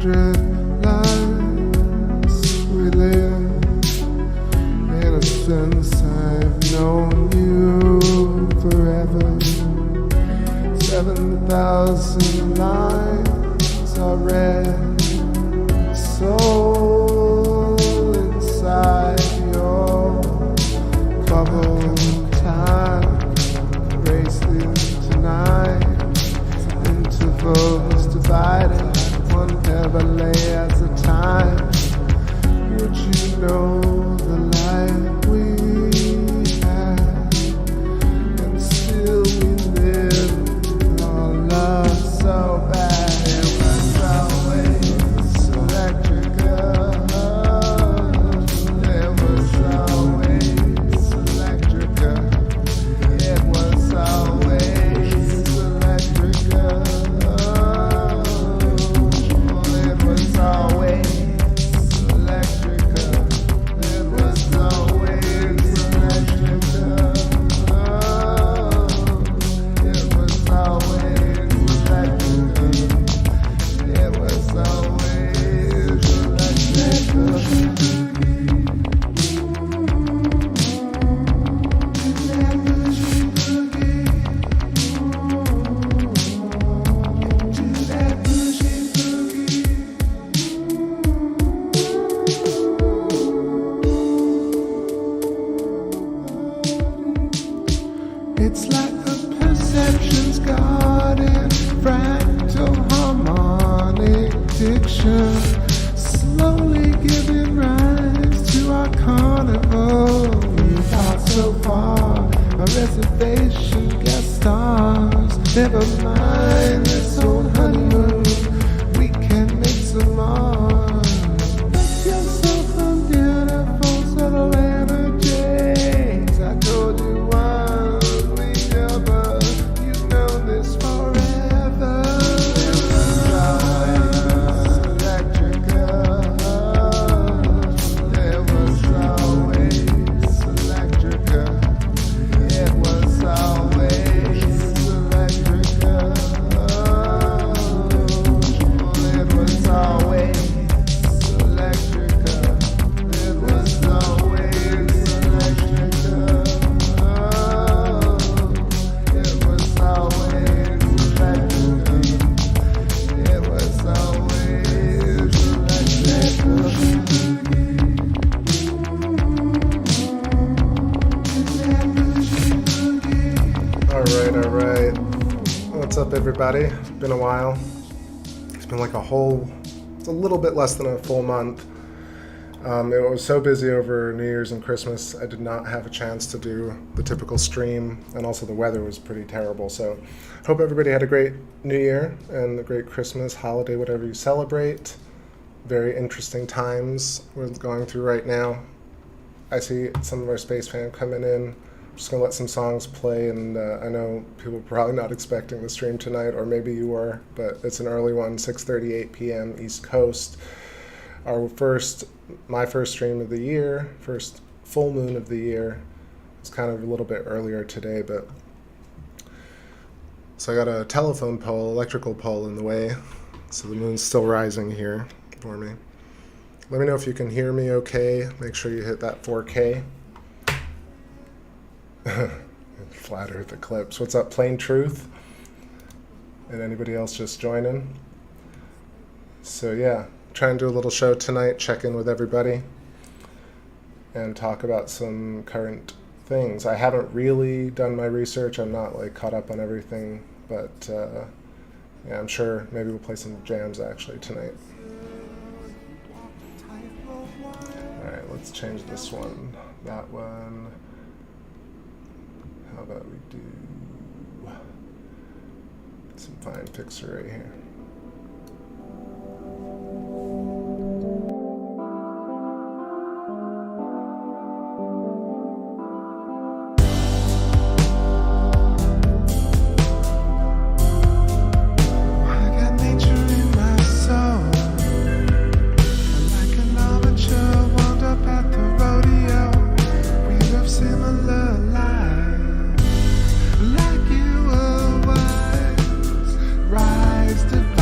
100 lives we live. In a sense, I've known you forever. 7,000 lines are read. Soul inside your bubble. Time racing tonight. Intervals divided. One Beverly at a time. Would you know the life we had? And still we live our love so bad. It was always electrical. It was always electrical. It was always electrical. It was always electrical. It was always electrical. It was always electrical. It was always It's like a perception's garden, fractal harmonic diction, slowly giving rise to our carnival. We thought so far, a reservation guest stars. Never mind this old honeymoon, we can make some more. Make yourself some beautiful subtle energies. I told you once we never, you've known this forever. It was always electrical. It was always electrical. It was always electrical. It was always electrical. It was always electrical. It was always electrical. It was always electrical. All right. What's up, everybody? Been a while. It's been like it's a little bit less than a full month. It was so busy over New Year's and Christmas, I did not have a chance to do the typical stream, and also the weather was pretty terrible. So hope everybody had a great New Year and a great Christmas, holiday, whatever you celebrate. Very interesting times we're going through right now. I see some of our space fam coming in. I'm just going to let some songs play, and I know people are probably not expecting the stream tonight, or maybe you were, but it's an early one, 6:38 p.m. East Coast. My first stream of the year, first full moon of the year. It's kind of a little bit earlier today, but so I got a telephone pole, electrical pole in the way, so the moon's still rising here for me. Let me know if you can hear me okay. Make sure you hit that 4K. Flat Earth Eclipse. What's up, Plain Truth? And anybody else just joining? So yeah, try and do a little show tonight, check in with everybody, and talk about some current things. I haven't really done my research. I'm not like caught up on everything, but yeah, I'm sure maybe we'll play some jams actually tonight. All right, let's change this one, that one. How about we do some fine fixer right here. To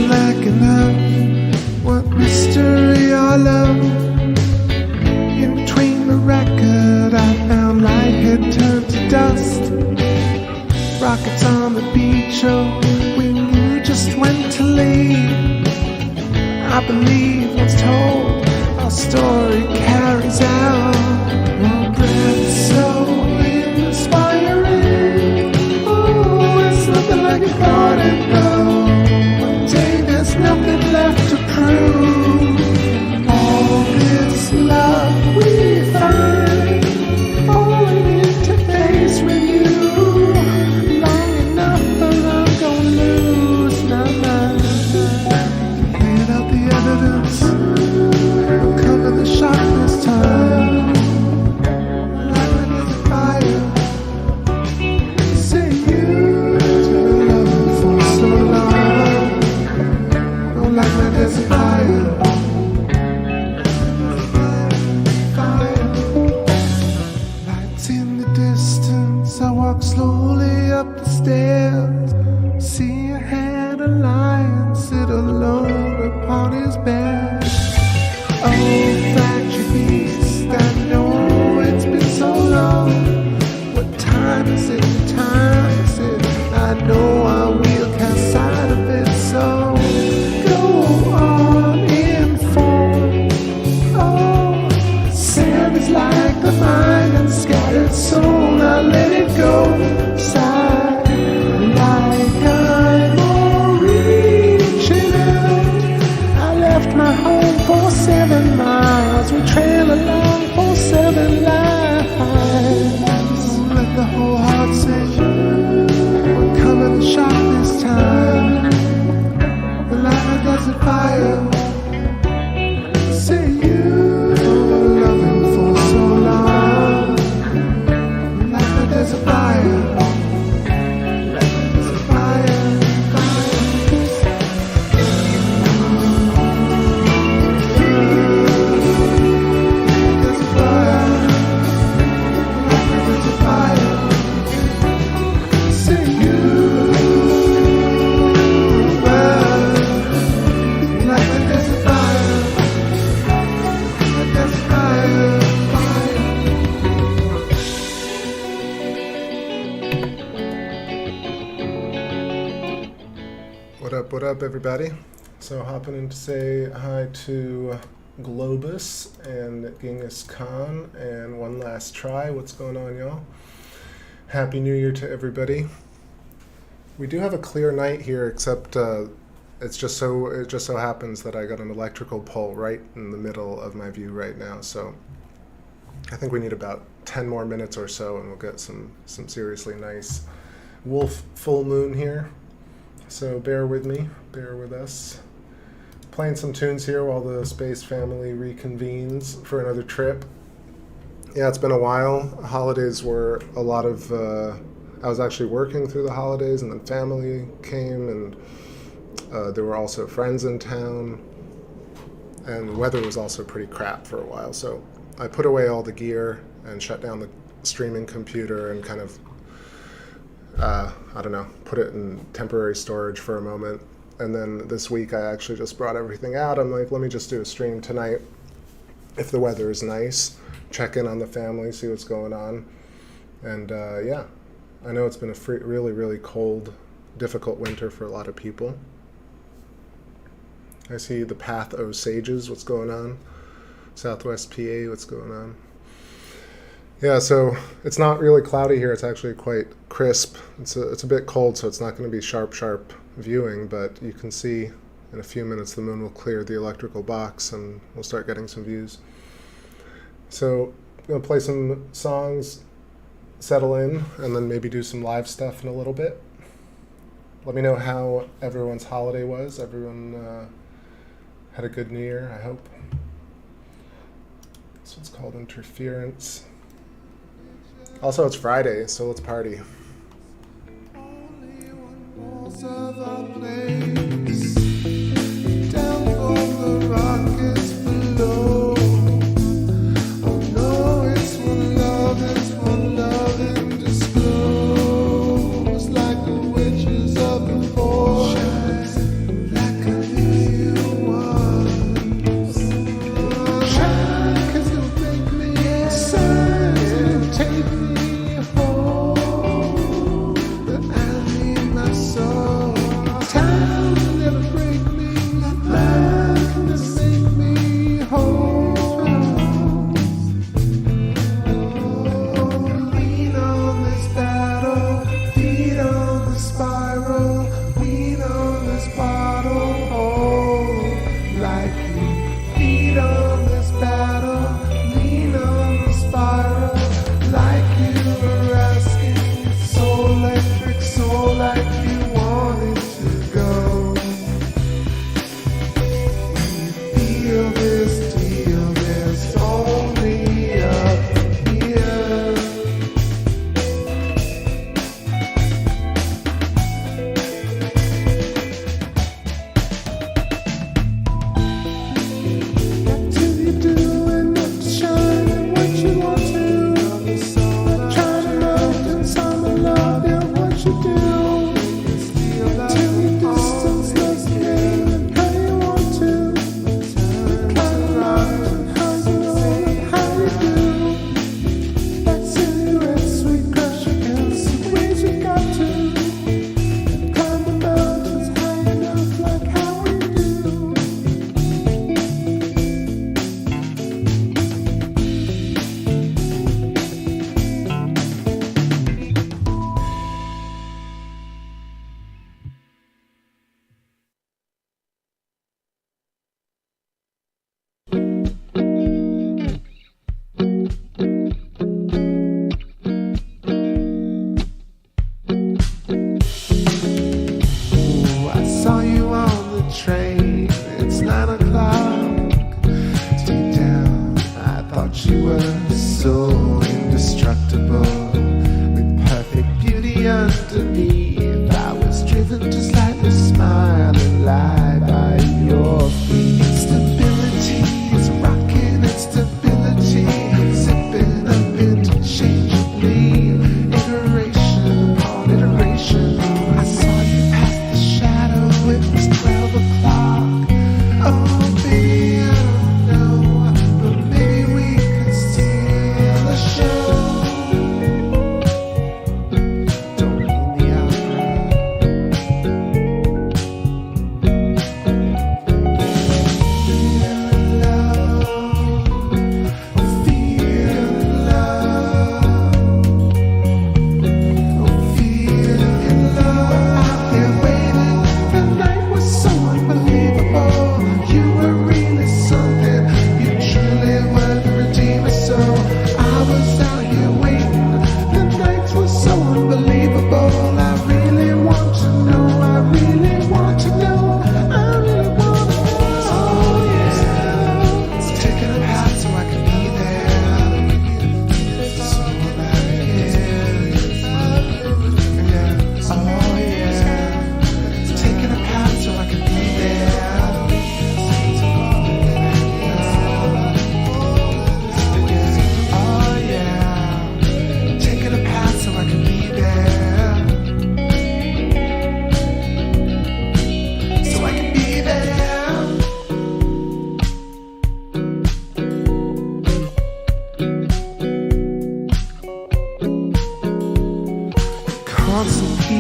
like enough. What mystery or love? In between the record I found light had turned to dust. Rockets on the beach, oh, when you just went to leave. I believe what's told, our story carries out. Your breath so inspiring. Oh, it's nothing like you thought it though. One day there's nothing left to prove. All this love we find, falling into face with you. Long enough or I'm gonna lose my mind. Cleared out the evidence, uncover the shock this time. Lightning is a fire. Say you to love for so long. Don't like my desert fire. Fire. Lights in the distance. I walk slowly up the stairs. See ahead a lion sit alone upon his bed. Oh, fragile beast, I know it's been so long. What time is it? Time is it? I know I will cast sight of it, so go on, inform. Oh, sand is like the mind and scattered soul. Now let it go. Sigh like I'm reaching out. I left my home for 7 miles. We trail along for 7 lives. Let the whole heart sing. We'll cover the shock this time. The light does it fire. Say you loving for so long. The light does it fire. There's a fire, fire. There's a fire. There's a fire. Say you burn like there's a fire. There's a fire, fire. What up, everybody? So hopping in to say hi to Globus and Genghis Khan and One Last Try. What's going on, y'all? Happy New Year to everybody. We do have a clear night here, except it just so happens that I got an electrical pole right in the middle of my view right now. So I think we need about 10 more minutes or so, and we'll get some seriously nice wolf full moon here. So bear with me, bear with us. Playing some tunes here while the Space family reconvenes for another trip. Yeah, it's been a while. Holidays were a lot of, I was actually working through the holidays, and then family came, and there were also friends in town, and the weather was also pretty crap for a while. So I put away all the gear and shut down the streaming computer and kind of I don't know, put it in temporary storage for a moment. And then this week I actually just brought everything out. I'm like, let me just do a stream tonight. If the weather is nice, check in on the family, see what's going on. And yeah, I know it's been a really, really cold, difficult winter for a lot of people. I see the Path Osages, what's going on? Southwest PA, what's going on? Yeah, so it's not really cloudy here. It's actually quite crisp. It's a bit cold, so it's not going to be sharp viewing, but you can see in a few minutes the moon will clear the electrical box and we'll start getting some views. So I'm going to play some songs, settle in, and then maybe do some live stuff in a little bit. Let me know how everyone's holiday was. Everyone had a good New Year, I hope. This one's called Interference. Also, it's Friday, so let's party. Only one walls of our place, down for the rockets below. Oh no, it's one love undisclosed, like the witches of the forest, like a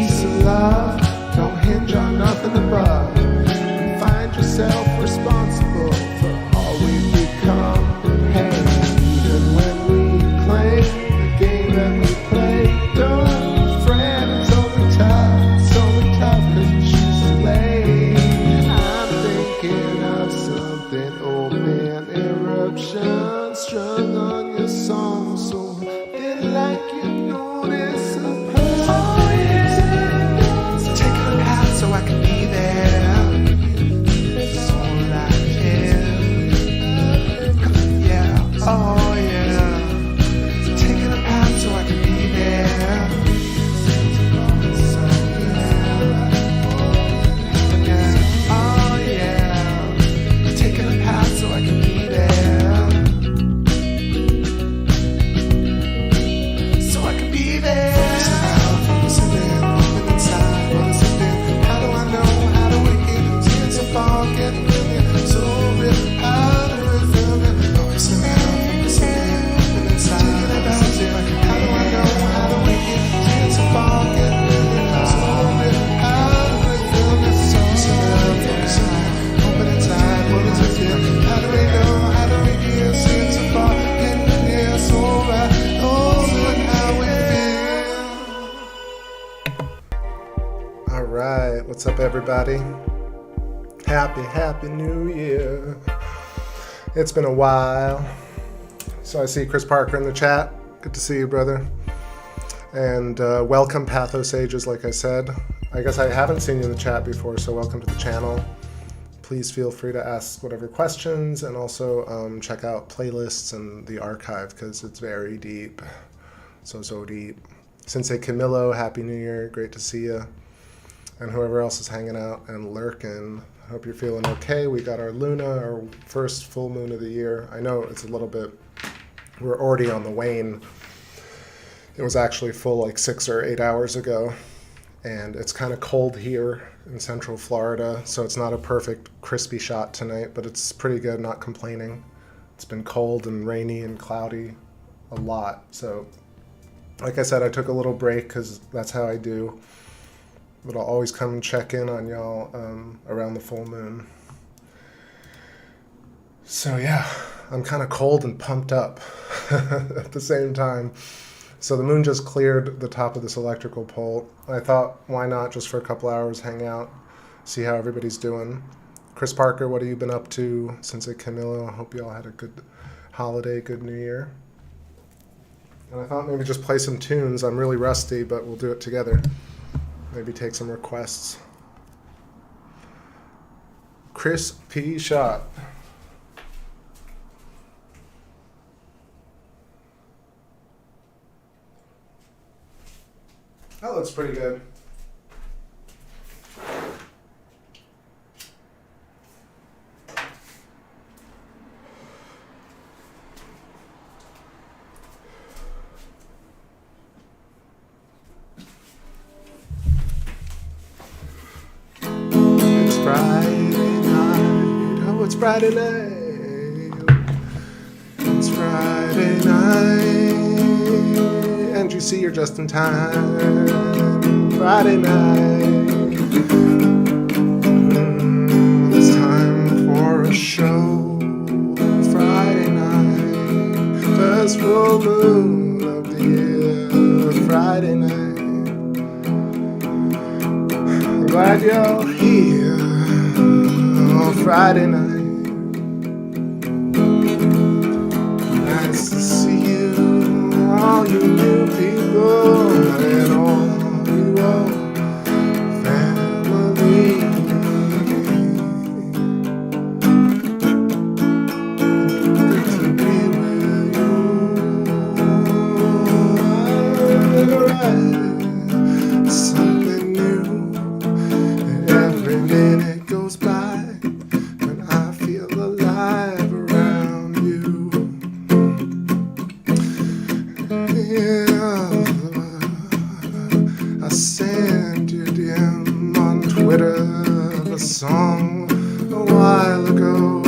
peace and love don't hinge on nothing above. You find yourself responsible for all we become. Hey, even when we play the game that we play, don't fret, it's only tough. It's only tough 'cause we choose to play. I'm thinking of something, old man eruption, strung on your song, so feel like you notice a person. Oh yeah, so take it apart so I can be there. That's all I can. Yeah, oh yeah, so take it apart so I can be there. So yeah, oh yeah, take it apart so I can be there. So I can be there. Focusing in, open inside, focusing in. How do I know? How do we get tears of fog getting in? So real, how do we feel it? Focusing in, open inside, focusing in. How do I know? How do we get tears of fog getting in? So real, how do we feel it? Focusing in, open inside, focusing in. How do we know? How do we get tears of fog getting in? So right, oh, look how we feel. All right, what's up, everybody? Happy New Year. It's been a while. So I see Chris Parker in the chat. Good to see you, brother. And welcome, Pathosages, like I said. I guess I haven't seen you in the chat before, so welcome to the channel. Please feel free to ask whatever questions, and also check out playlists and the archive, because it's very deep. So deep. Sensei Camillo, Happy New Year. Great to see you. And whoever else is hanging out and lurking, hope you're feeling okay. We got our Luna, our first full moon of the year. I know it's a little bit, we're already on the wane. It was actually full like 6 or 8 hours ago. And it's kind of cold here in central Florida, so it's not a perfect crispy shot tonight, but it's pretty good, not complaining. It's been cold and rainy and cloudy a lot. So like I said, I took a little break because that's how I do. But I'll always come and check in on y'all around the full moon. So yeah, I'm kind of cold and pumped up at the same time. So the moon just cleared the top of this electrical pole. I thought, why not just for a couple hours hang out, see how everybody's doing. Chris Parker, what have you been up to? Sensei Camillo, I hope you all had a good holiday, good New Year. And I thought maybe just play some tunes. I'm really rusty, but we'll do it together. Maybe take some requests. Chris P. Shot. That looks pretty good. Friday night. It's Friday night. And you see you're just in time. Friday night. It's time for a show. Friday night. First full moon of the year. Friday night. I'm glad you're here. On Friday night. Nice to see you, all you new people, and all you old family. Good to be with you. Alright, something new, and every minute goes by. Alive around you. Yeah, I sent you DM on Twitter a song a while ago.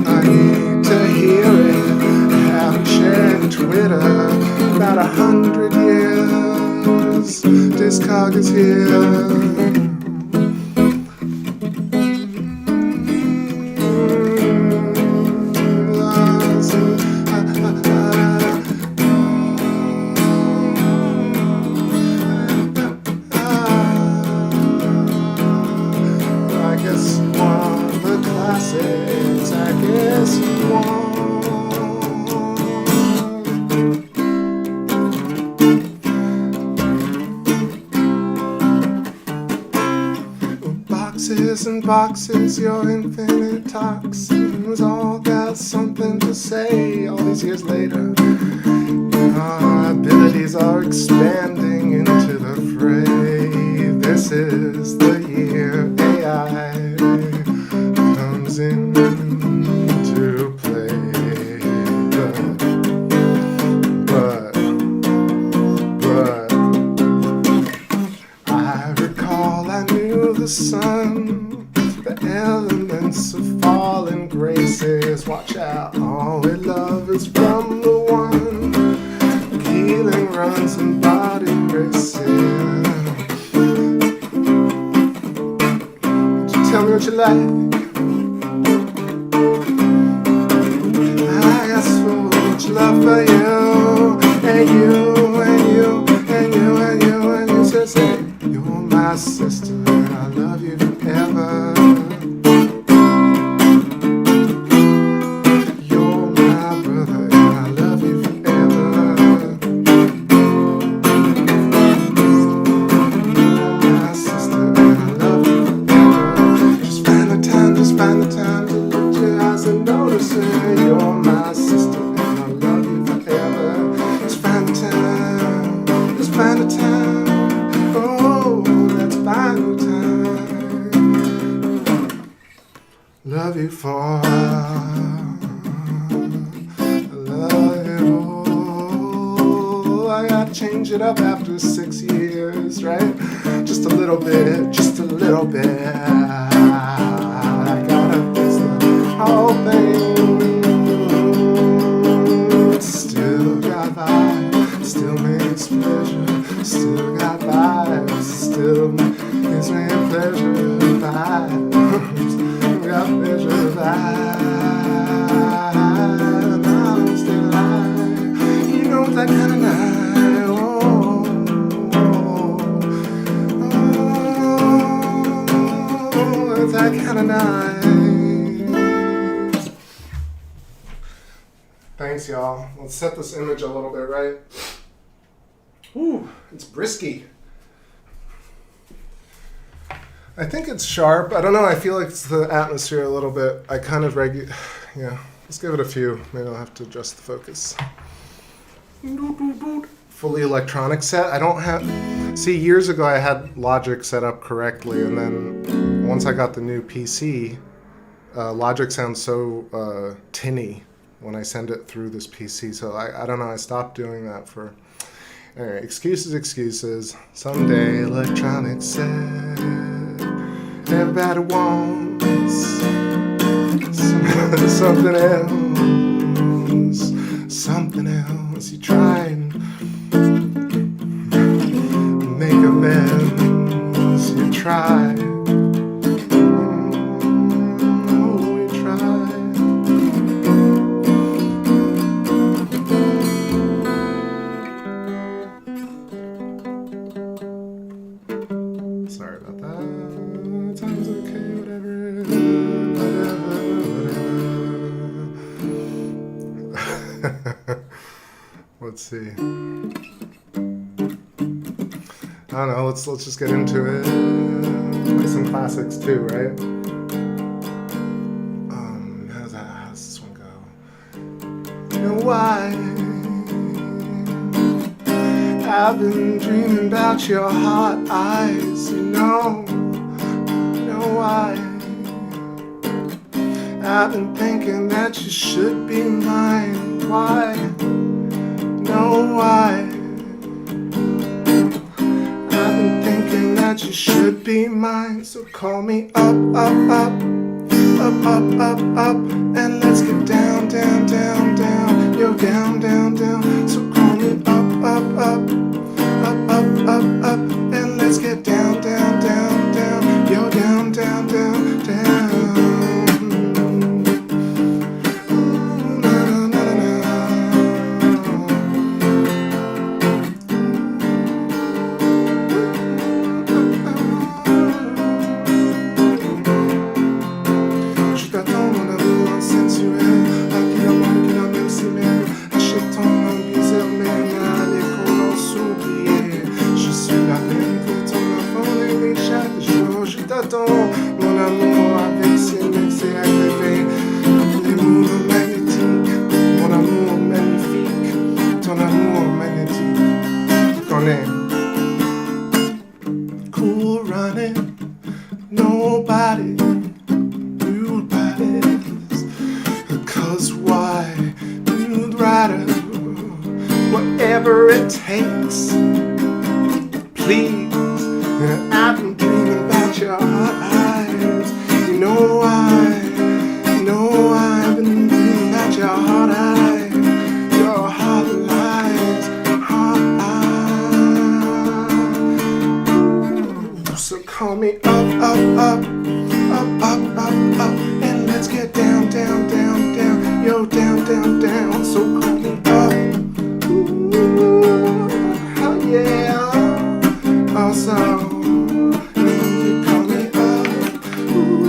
I need to hear it. I haven't checked Twitter about 100 years. Discog is here. And boxes, your infinite toxins all got something to say all these years later. Our abilities are expanding into the fray. This is the year AI comes into play. But I recall I knew the sun, the elements of fallen graces. Watch out, all we love is from the one. Healing runs in body graces. Tell me what you like. I got so much love for you, and you, and you, and you, and you, and you. So say, you're my sister, and I love you forever. You're my brother, and I love you forever. You're my sister, and I love you forever. Just find the time to look your eyes and notice it. You're my sister, and I love you forever. Just find the time, just find the time. Oh, let's find the time. Love you for, love you. I gotta change it up after 6 years, right? Just a little bit, just a little bit. I gotta fix the whole thing. Still got vibes, still makes pleasure. Still got vibes, still gives me a pleasure. Vibes, got pleasure vibes. I'm still alive. You know that kind of night. Oh, that kind of night. Thanks, y'all. Let's set this image a little bit, right? Ooh, it's brisky. I think it's sharp. I don't know. I feel like it's the atmosphere a little bit. I kind of yeah. Let's give it a few. Maybe I'll have to adjust the focus. Fully electronic set. I don't have... See, years ago I had Logic set up correctly, and then once I got the new PC, Logic sounds so tinny when I send it through this PC. So I don't know. I stopped doing that for... Anyway, excuses. Someday electronics set. Everybody wants something else. You try and make amends. You try. Oh, you try. Sorry about that. Time's okay, whatever. Let's see. I don't know. Let's just get into it. Play some classics too, right? How's this one go? You know why? I've been dreaming about your hot eyes. You know why? I've been thinking that you should be mine. Why? Know why? I've been thinking that you should be mine. So call me up, and let's get down. You're down. So call me up, pardon, mon amour avec ses métiers agréés, les mots magnétiques, mon amour magnifique, ton amour magnétique. Tu connais. Cool running, nobody, nobody's, 'cause why, you'd rather, whatever it takes, please, I've been dreaming about your eyes, you know I've been dreaming about your heart eyes, your heart lies, heart eyes. So call me up, up, up, up, up, up, up, and let's get down, down, down, down, yo, down, down, down. So call me up, ooh, oh yeah. Also, you call me up, ooh,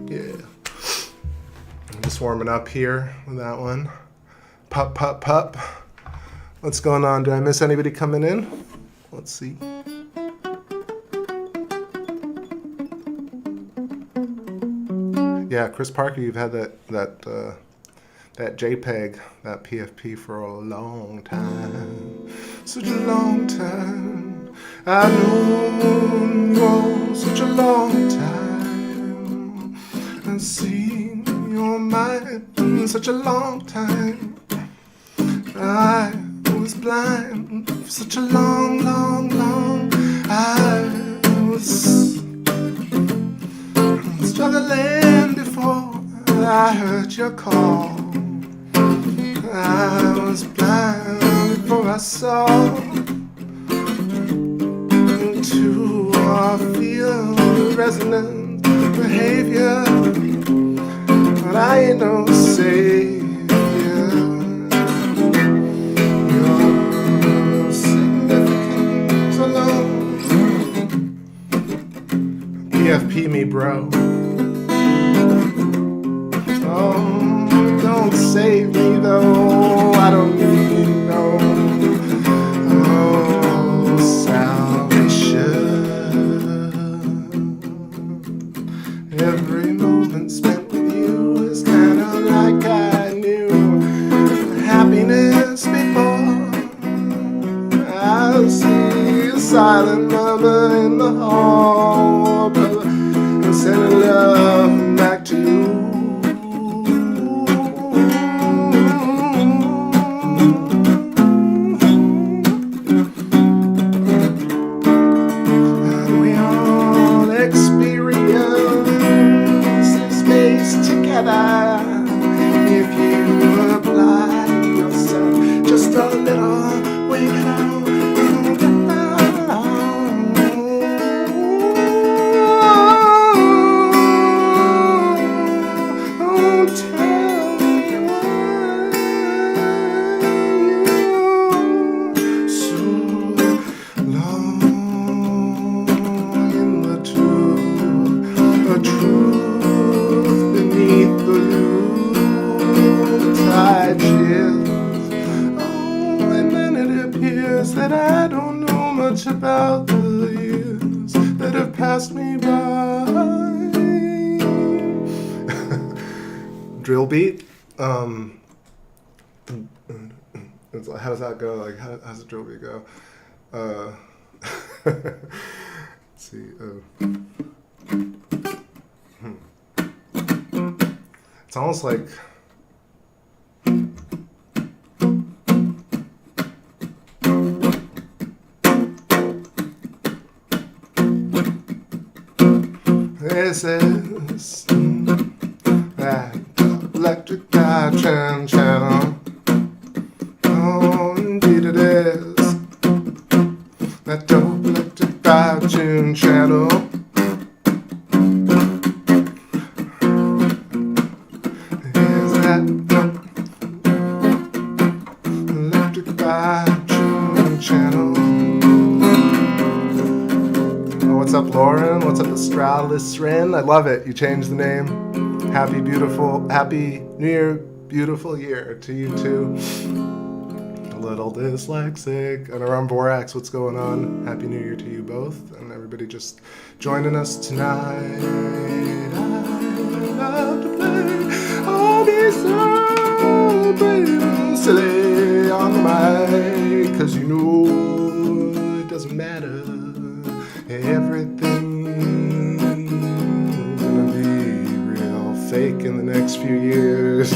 yeah, warming up here with that one. Pup, pup, pup. What's going on? Did I miss anybody coming in? Let's see. Yeah, Chris Parker, you've had that JPEG, that PFP for a long time. Such a long time. I've known you such a long time. I've seen your mind in such a long time. I was blind for such a long, long, long. I was struggling before I heard your call. I was blind before I saw to feel resonant behavior. But I ain't no savior. Your significance alone. PFP me, bro. Oh, don't save me though. I don't need no salvation. Every moment spent with you is kind of like I knew happiness before. I see a silent murmur in the hall, but I'm sending love back to you. And we all experience space together if you apply yourself just a little way down. That I don't know much about the years that have passed me by. Drill beat. How does that go? Like, how does the drill beat go? Let's see. It's almost like. This is that electric diagram channel. Oh, indeed it is. tune channel. Is that electric vibe tune channel? Oh, what's up, Lauren? What's up, Astralis Ren? I love it. You changed the name. Happy New Year, beautiful year to you too. A little dyslexic. And around Borax, what's going on? Happy New Year to you both, and everybody just joining us tonight. I love to play. I'll be so brave and silly on the mic, 'cause you know it doesn't matter. Everything's gonna be real fake in the next few years.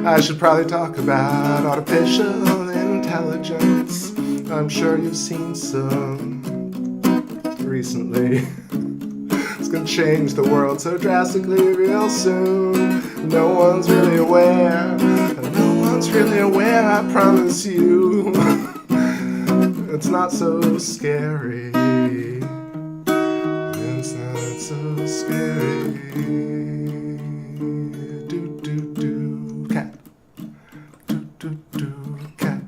I should probably talk about artificial intelligence. I'm sure you've seen some recently. It's gonna change the world so drastically real soon. No one's really aware. No one's really aware, I promise you. It's not so scary. It's not so scary. Cat. Cat. Cat. Cat.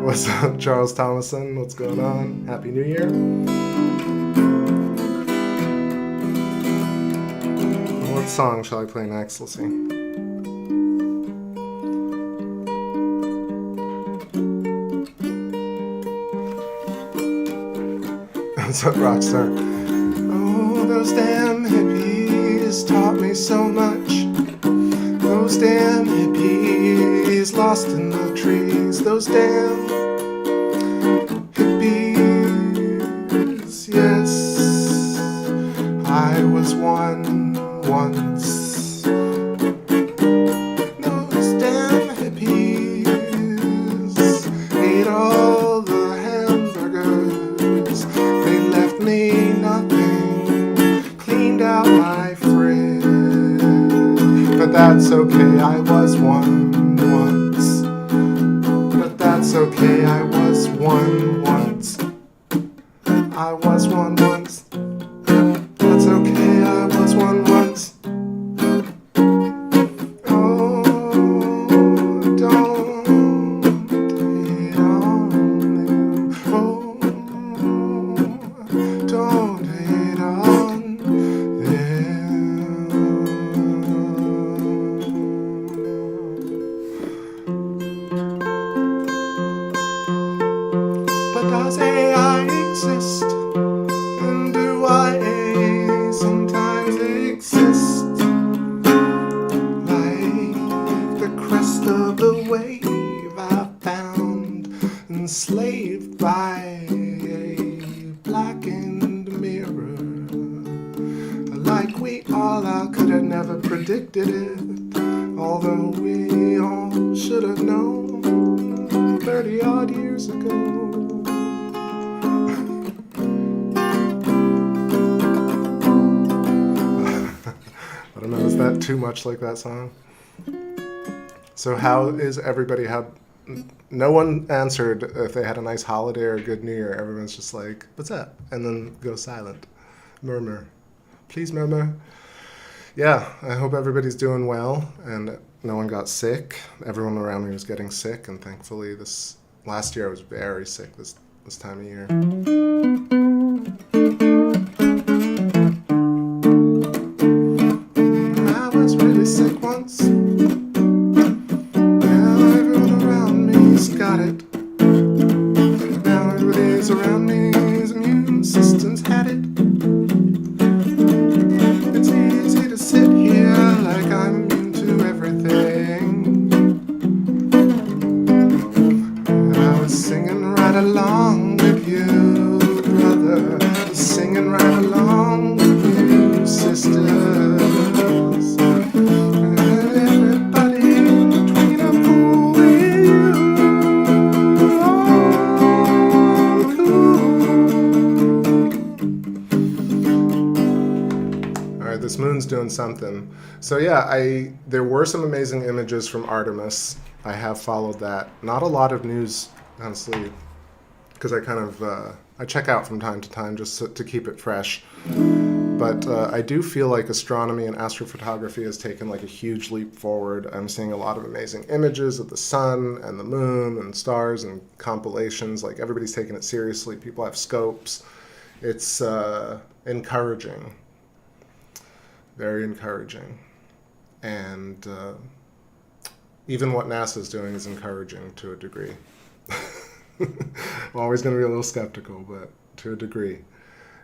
What's up, Charles Thomason? What's going on? Happy New Year. What song shall I play next? Let's see. What's up, Rockstar? Oh, those damn hippies taught me so much. Those damn hippies lost in the trees. Those damn hippies, yes. I was one once. Those damn hippies ate all the hamburgers. They left me nothing, cleaned out my fridge. But that's okay, I was one once. But that's okay, I was one once. I was one once. That's okay, I was one once. Oh, don't hate on them. Oh, don't hate on them. But does AI exist? And do I sometimes exist? Like the crest of the wave I found, enslaved by a blackened mirror. Like we all, I could have never predicted it, although we all should have known 30 odd years ago. I don't know, is that too much like that song? So how is everybody? No one answered if they had a nice holiday or a good New Year. Everyone's just like, what's up? And then go silent. Murmur. Please murmur. Yeah, I hope everybody's doing well and no one got sick. Everyone around me was getting sick, and thankfully last year I was very sick this time of year. Sick once. Now everyone around me's got it. Now everybody's around me's immune system's had it. It's easy to sit here like I'm immune to everything. And I was singing right along with you, brother. Singing right along with you, sister. Cool. moon's doing something. So yeah, there were some amazing images from Artemis. I have followed that. Not a lot of news, honestly, because I kind of I check out from time to time just to keep it fresh. But I do feel like astronomy and astrophotography has taken like a huge leap forward. I'm seeing a lot of amazing images of the sun and the moon and stars and compilations. Like everybody's taking it seriously. People have scopes. It's encouraging, very encouraging. And even what NASA's doing is encouraging to a degree. I'm always going to be a little skeptical, but to a degree.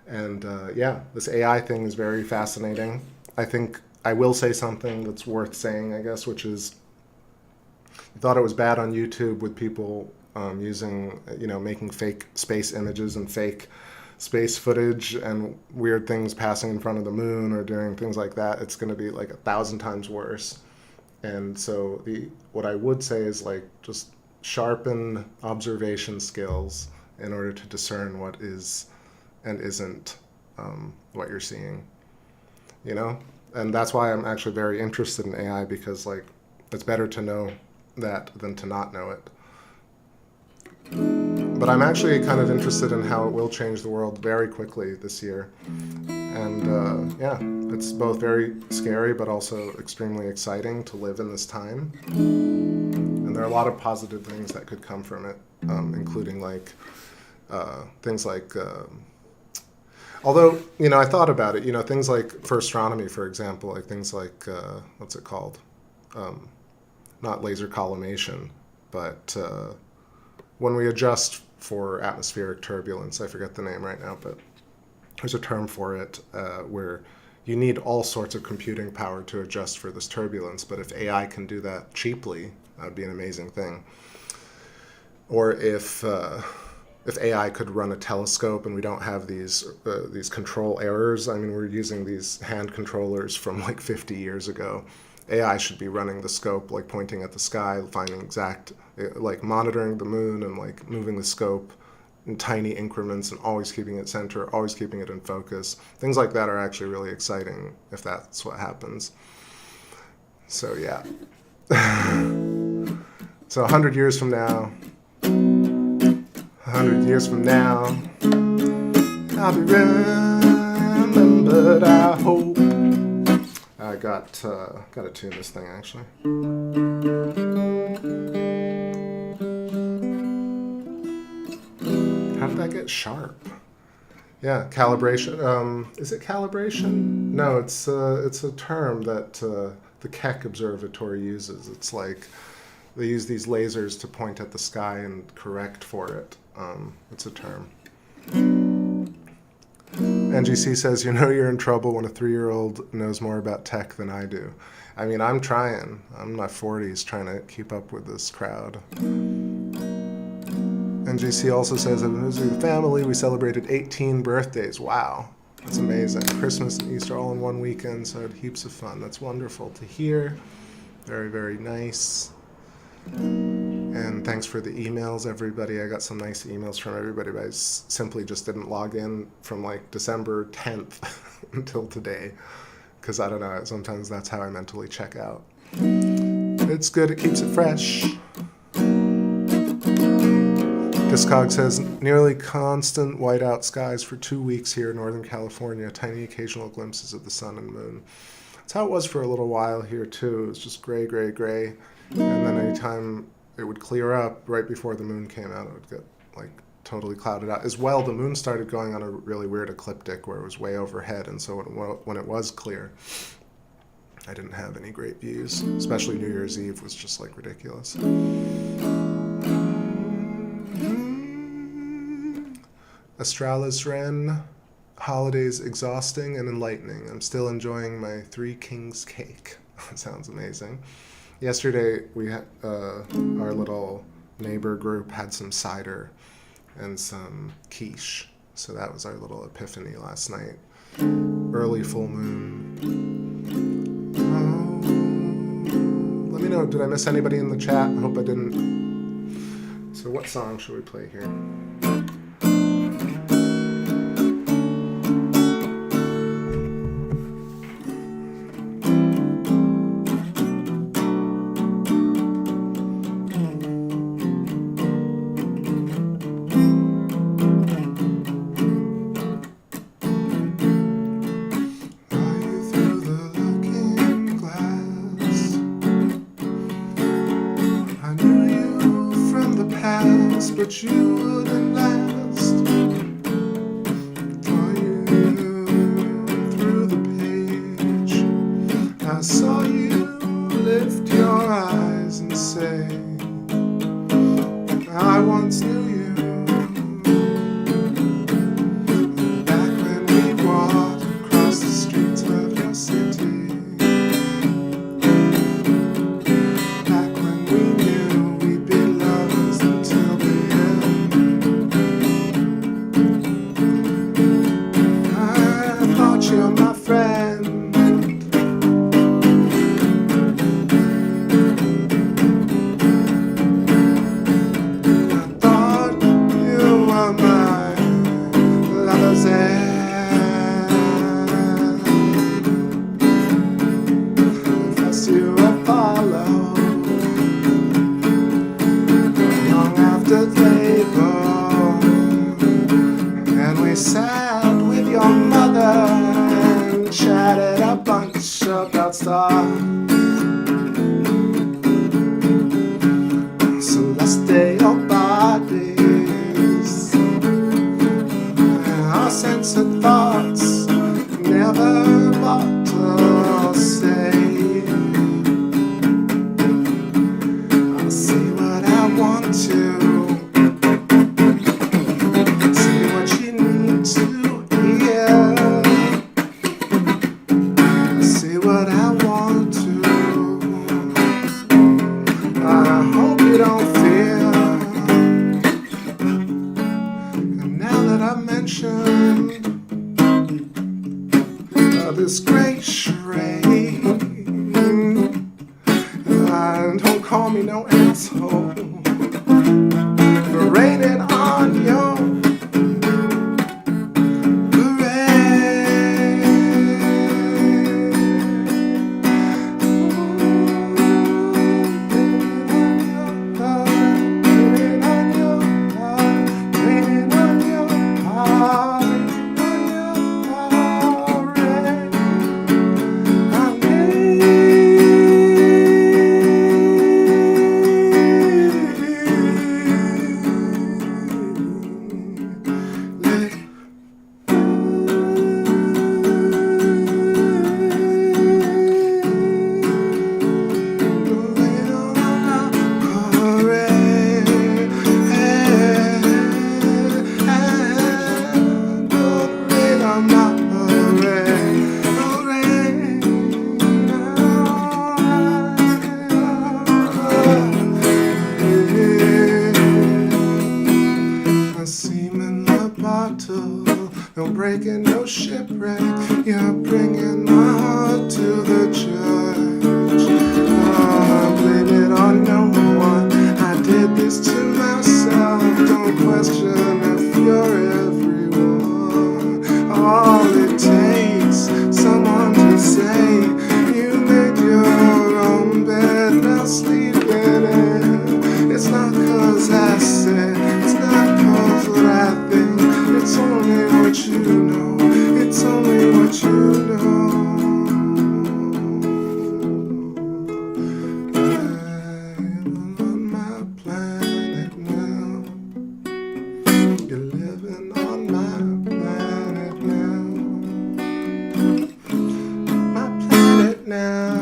And yeah, this AI thing is very fascinating. I think I will say something that's worth saying, I guess, which is I thought it was bad on YouTube with people using, making fake space images and fake space footage and weird things passing in front of the moon or doing things like that. It's going to be like 1,000 times worse. And so what I would say is like just sharpen observation skills in order to discern what is and isn't what you're seeing, and that's why I'm actually very interested in AI, because like it's better to know that than to not know it. But I'm actually kind of interested in how it will change the world very quickly this year, and yeah, it's both very scary but also extremely exciting to live in this time, and there are a lot of positive things that could come from it, including like things like although, I thought about it, things like for astronomy, for example, like things like, what's it called? Not laser collimation, but when we adjust for atmospheric turbulence, I forget the name right now, but there's a term for it where you need all sorts of computing power to adjust for this turbulence, but if AI can do that cheaply, that would be an amazing thing. Or if AI could run a telescope and we don't have these control errors. I mean, we're using these hand controllers from like 50 years ago. AI should be running the scope, like pointing at the sky, finding exact, like monitoring the moon and like moving the scope in tiny increments and always keeping it center, always keeping it in focus. Things like that are actually really exciting if that's what happens. So yeah. So 100 years from now, 100 years from now, I'll be remembered, I hope. I got to tune this thing, actually. How did that get sharp? Yeah, calibration. Is it calibration? No, it's a term that the Keck Observatory uses. It's like they use these lasers to point at the sky and correct for it. It's a term. NGC says, you're in trouble when a 3-year-old knows more about tech than I do. I mean, I'm trying. I'm in my 40s trying to keep up with this crowd. NGC also says, as a family, we celebrated 18 birthdays. Wow, that's amazing. Christmas and Easter all in one weekend, so I had heaps of fun. That's wonderful to hear. Very, very nice. And thanks for the emails, everybody. I got some nice emails from everybody, but I simply just didn't log in from like December 10th until today, because I don't know, sometimes that's how I mentally check out. It's good, it keeps it fresh. Discog says, nearly constant whiteout skies for 2 weeks here in Northern California, tiny occasional glimpses of the sun and moon. That's how it was for a little while here too. It was just gray, gray, gray. And then anytime it would clear up right before the moon came out, it would get like totally clouded out. As well, the moon started going on a really weird ecliptic where it was way overhead, and so when it was clear, I didn't have any great views. Especially New Year's Eve was just like ridiculous. Astralis Ren, holidays exhausting and enlightening. I'm still enjoying my 3 Kings cake. Sounds amazing. Yesterday, we had, our little neighbor group had some cider and some quiche. So that was our little epiphany last night. Early full moon. Let me know, did I miss anybody in the chat? I hope I didn't. So what song should we play here? that you wouldn't last. Saw you through the page. I saw you lift your eyes and say, I once knew you. Back when we walked across the streets of your city. Back when we knew we'd be lovers until the end. I thought you were my friend. We sat with your mother and chatted a bunch about stars. Celestial bodies. Our censored thoughts never bought to say. I'll see what I want to. This great charade, don't call me no asshole for raining on your no breaking, no shipwreck. You're bringing my heart to the judge. Blame it on no one. I did this to myself. Don't question if you're everyone. All it takes, someone to say, you made your own bed, now sleep in it. It's not 'cause I said, it's not 'cause what I think. It's only what you know. It's only what you know. I'm on my planet now. You're living on my planet now. My planet now.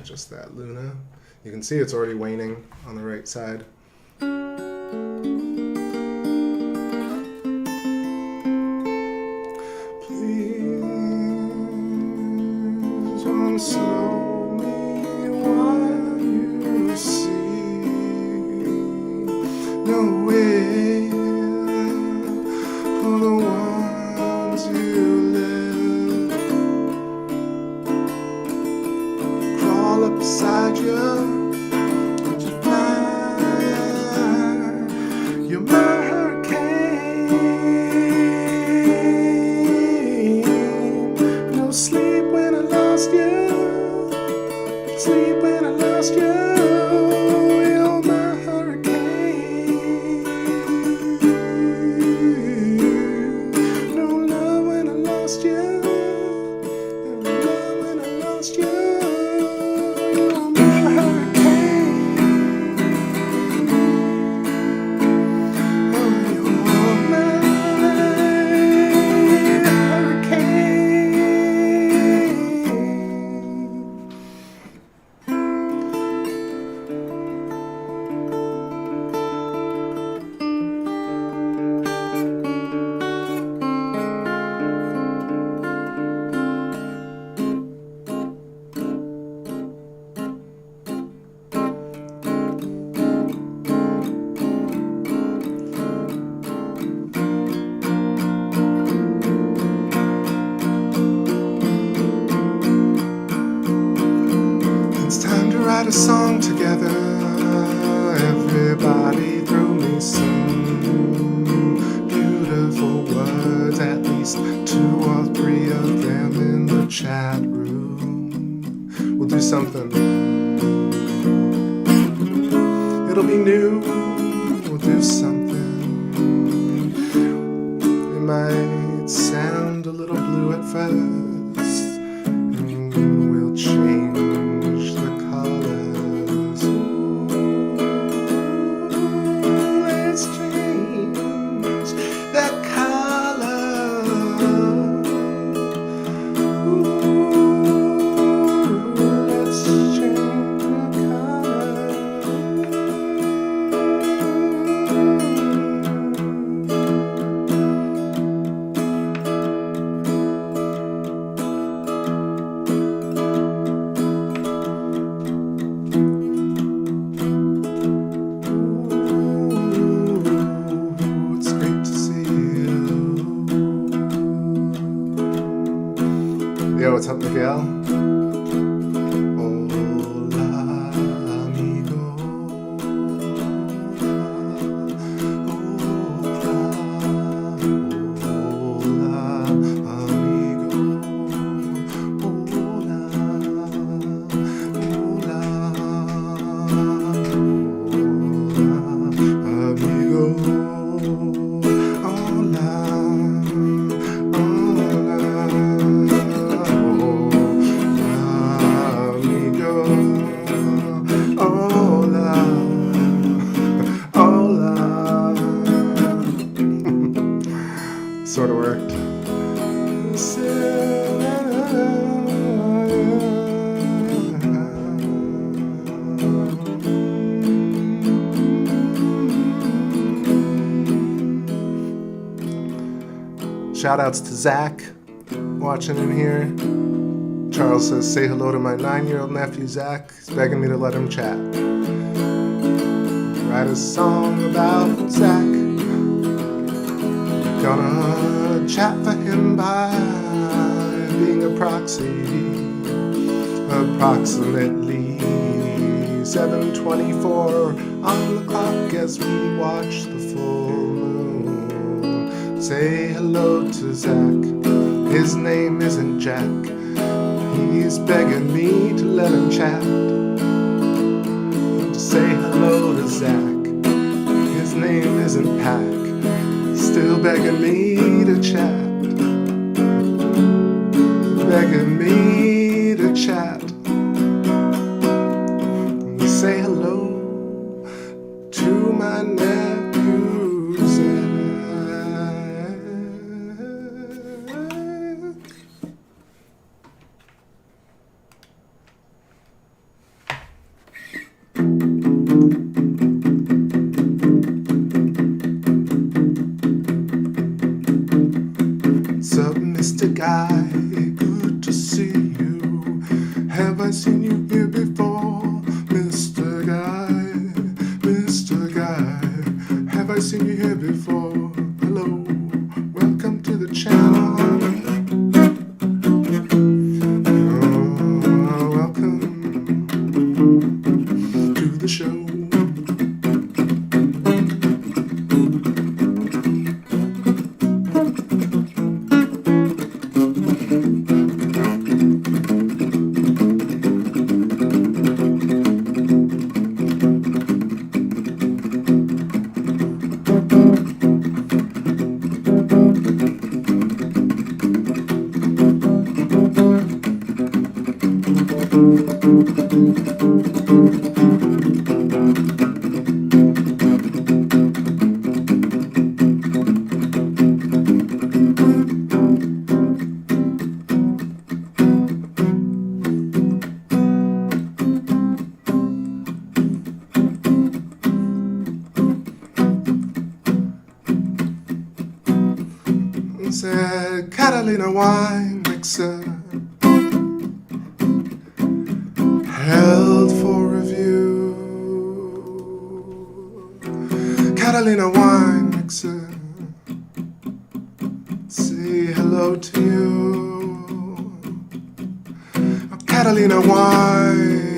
Just that Luna. You can see it's already waning on the right side. Please don't slow me while you see. No way for the ones you live. Crawl up beside you. Did you find write a song together. Everybody throw me some beautiful words, at least 2 or 3 of them in the chat room. We'll do something. It'll be new. We'll do something. It might sound a little blue at first, and we'll change the colors. Let's change the color. Let's change the color. It's great to see you. Yo, what's up, Miguel? Hola, amigo. Hola, amigo. Hola, amigo. Hola, amigo. Hola, hola. Sort of worked. Shout outs to Zach watching in here. Charles says, say hello to my 9-year-old nephew Zach. He's begging me to let him chat. Write a song about Zach. Gonna chat for him by being a proxy. Approximately 7:24 on the clock as we watch the full moon. Say hello to Zach. His name isn't Jack. He's begging me to let him chat. Say hello to Zach. His name isn't Pack. Still begging me to chat. Begging me to chat. Say hello to my nephew Zach. Sup, Mr. Guy, good to see you. Have I seen you here before, Mr. Guy? Mr. Guy, have I seen you here before? Hello, welcome to the channel. Welcome to the show. Said Catalina wine mixer held for review. Catalina wine mixer, say hello to you. Catalina wine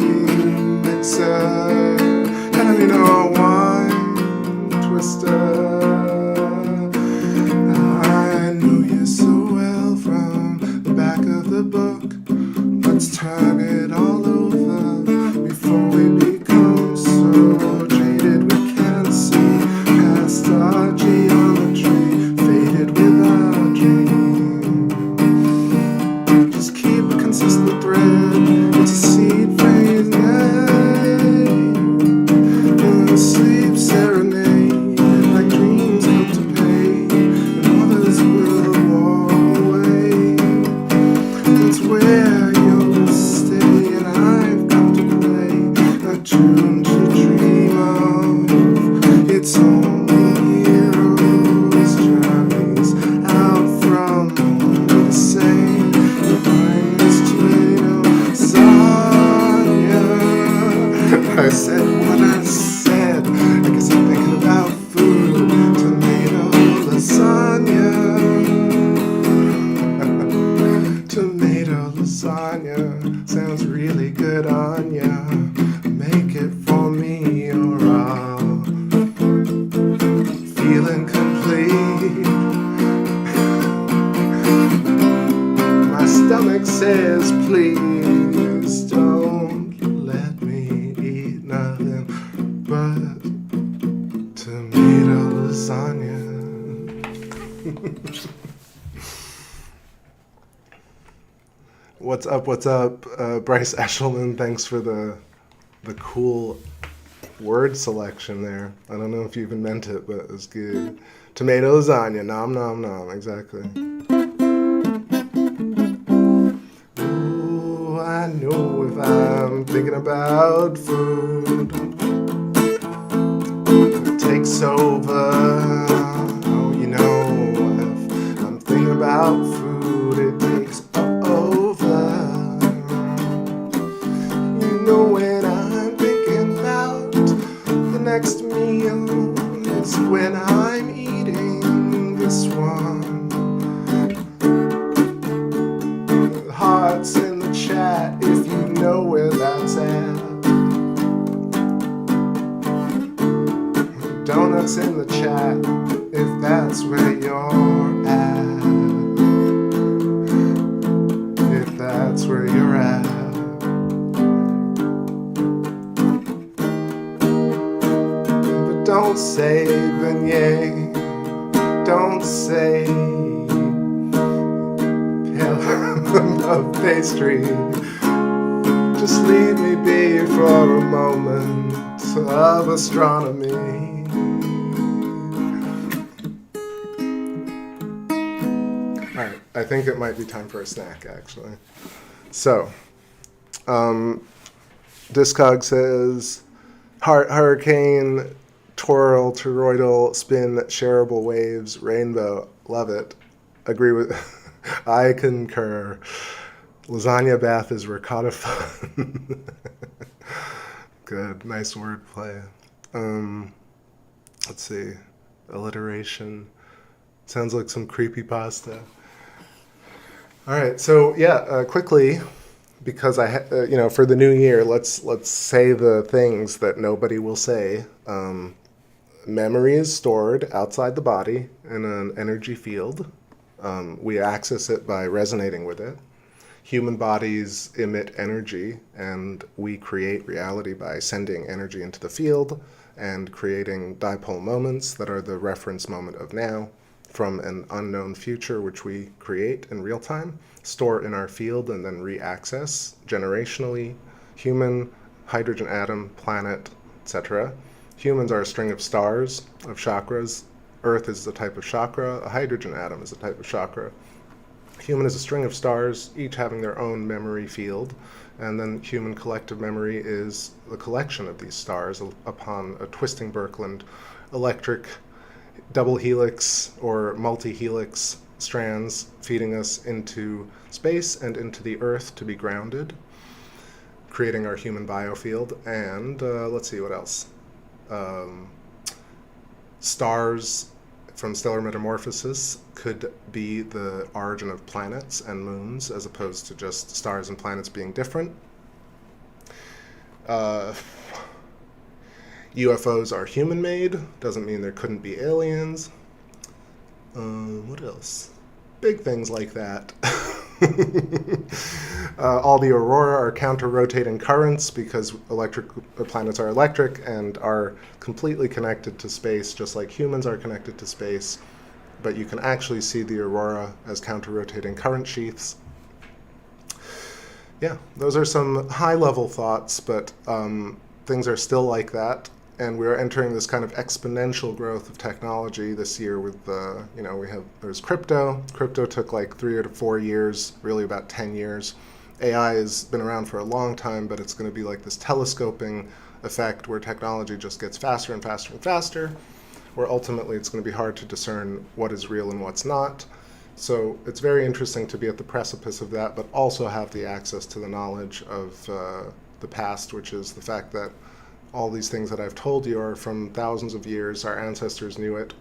and to dream of. It's only heroes' journeys out from the same. Mine's tomato lasagna. I said what I said. I guess I'm thinking about food. Tomato lasagna. Tomato lasagna sounds really good on ya. Make it for me or I'll feel incomplete. My stomach says please don't let me eat nothing but tomato lasagna. What's up? What's up? Bryce Eshelman, thanks for the cool word selection there. I don't know if you even meant it, but it was good. Tomato lasagna, nom nom nom, exactly. Ooh, I know if I'm thinking about food, it takes over. Oh, you know, if I'm thinking about food, it takes over. You know when I'm thinking about the next meal is when I'm eating this one. Hearts in the chat if you know where that's at. Donuts in the chat if that's where you're at. If that's where you're at. But don't say beignet. Don't say of pastry. Just leave me be for a moment of astronomy. Alright, I think it might be time for a snack, actually. So, Discog says, hurricane, twirl, toroidal, spin, shareable waves, rainbow, love it. Agree with, I concur. Lasagna bath is ricotta fun. Good, nice wordplay. Let's see, alliteration. Sounds like some creepypasta. All right, so yeah, quickly, because for the new year, let's say the things that nobody will say. Memory is stored outside the body in an energy field. We access it by resonating with it. Human bodies emit energy, and we create reality by sending energy into the field and creating dipole moments that are the reference moment of now from an unknown future, which we create in real time, store in our field, and then re-access generationally. Human, hydrogen atom, planet, etc. Humans are a string of stars, of chakras. Earth is a type of chakra. A hydrogen atom is a type of chakra. Human is a string of stars, each having their own memory field, and then human collective memory is the collection of these stars upon a twisting Birkeland electric double helix or multi-helix strands feeding us into space and into the Earth to be grounded, creating our human biofield. And let's see what else. Stars from stellar metamorphosis could be the origin of planets and moons, as opposed to just stars and planets being different. UFOs are human-made. Doesn't mean there couldn't be aliens. What else? Big things like that. All the aurora are counter-rotating currents because planets are electric and are completely connected to space, just like humans are connected to space. But you can actually see the aurora as counter-rotating current sheaths. Yeah, those are some high-level thoughts, but things are still like that. And we're entering this kind of exponential growth of technology this year with, there's crypto. Crypto took like 3 to 4 years, really about 10 years. AI has been around for a long time, but it's going to be like this telescoping effect where technology just gets faster and faster and faster, where ultimately it's going to be hard to discern what is real and what's not. So it's very interesting to be at the precipice of that, but also have the access to the knowledge of the past, which is the fact that all these things that I've told you are from thousands of years. Our ancestors knew it.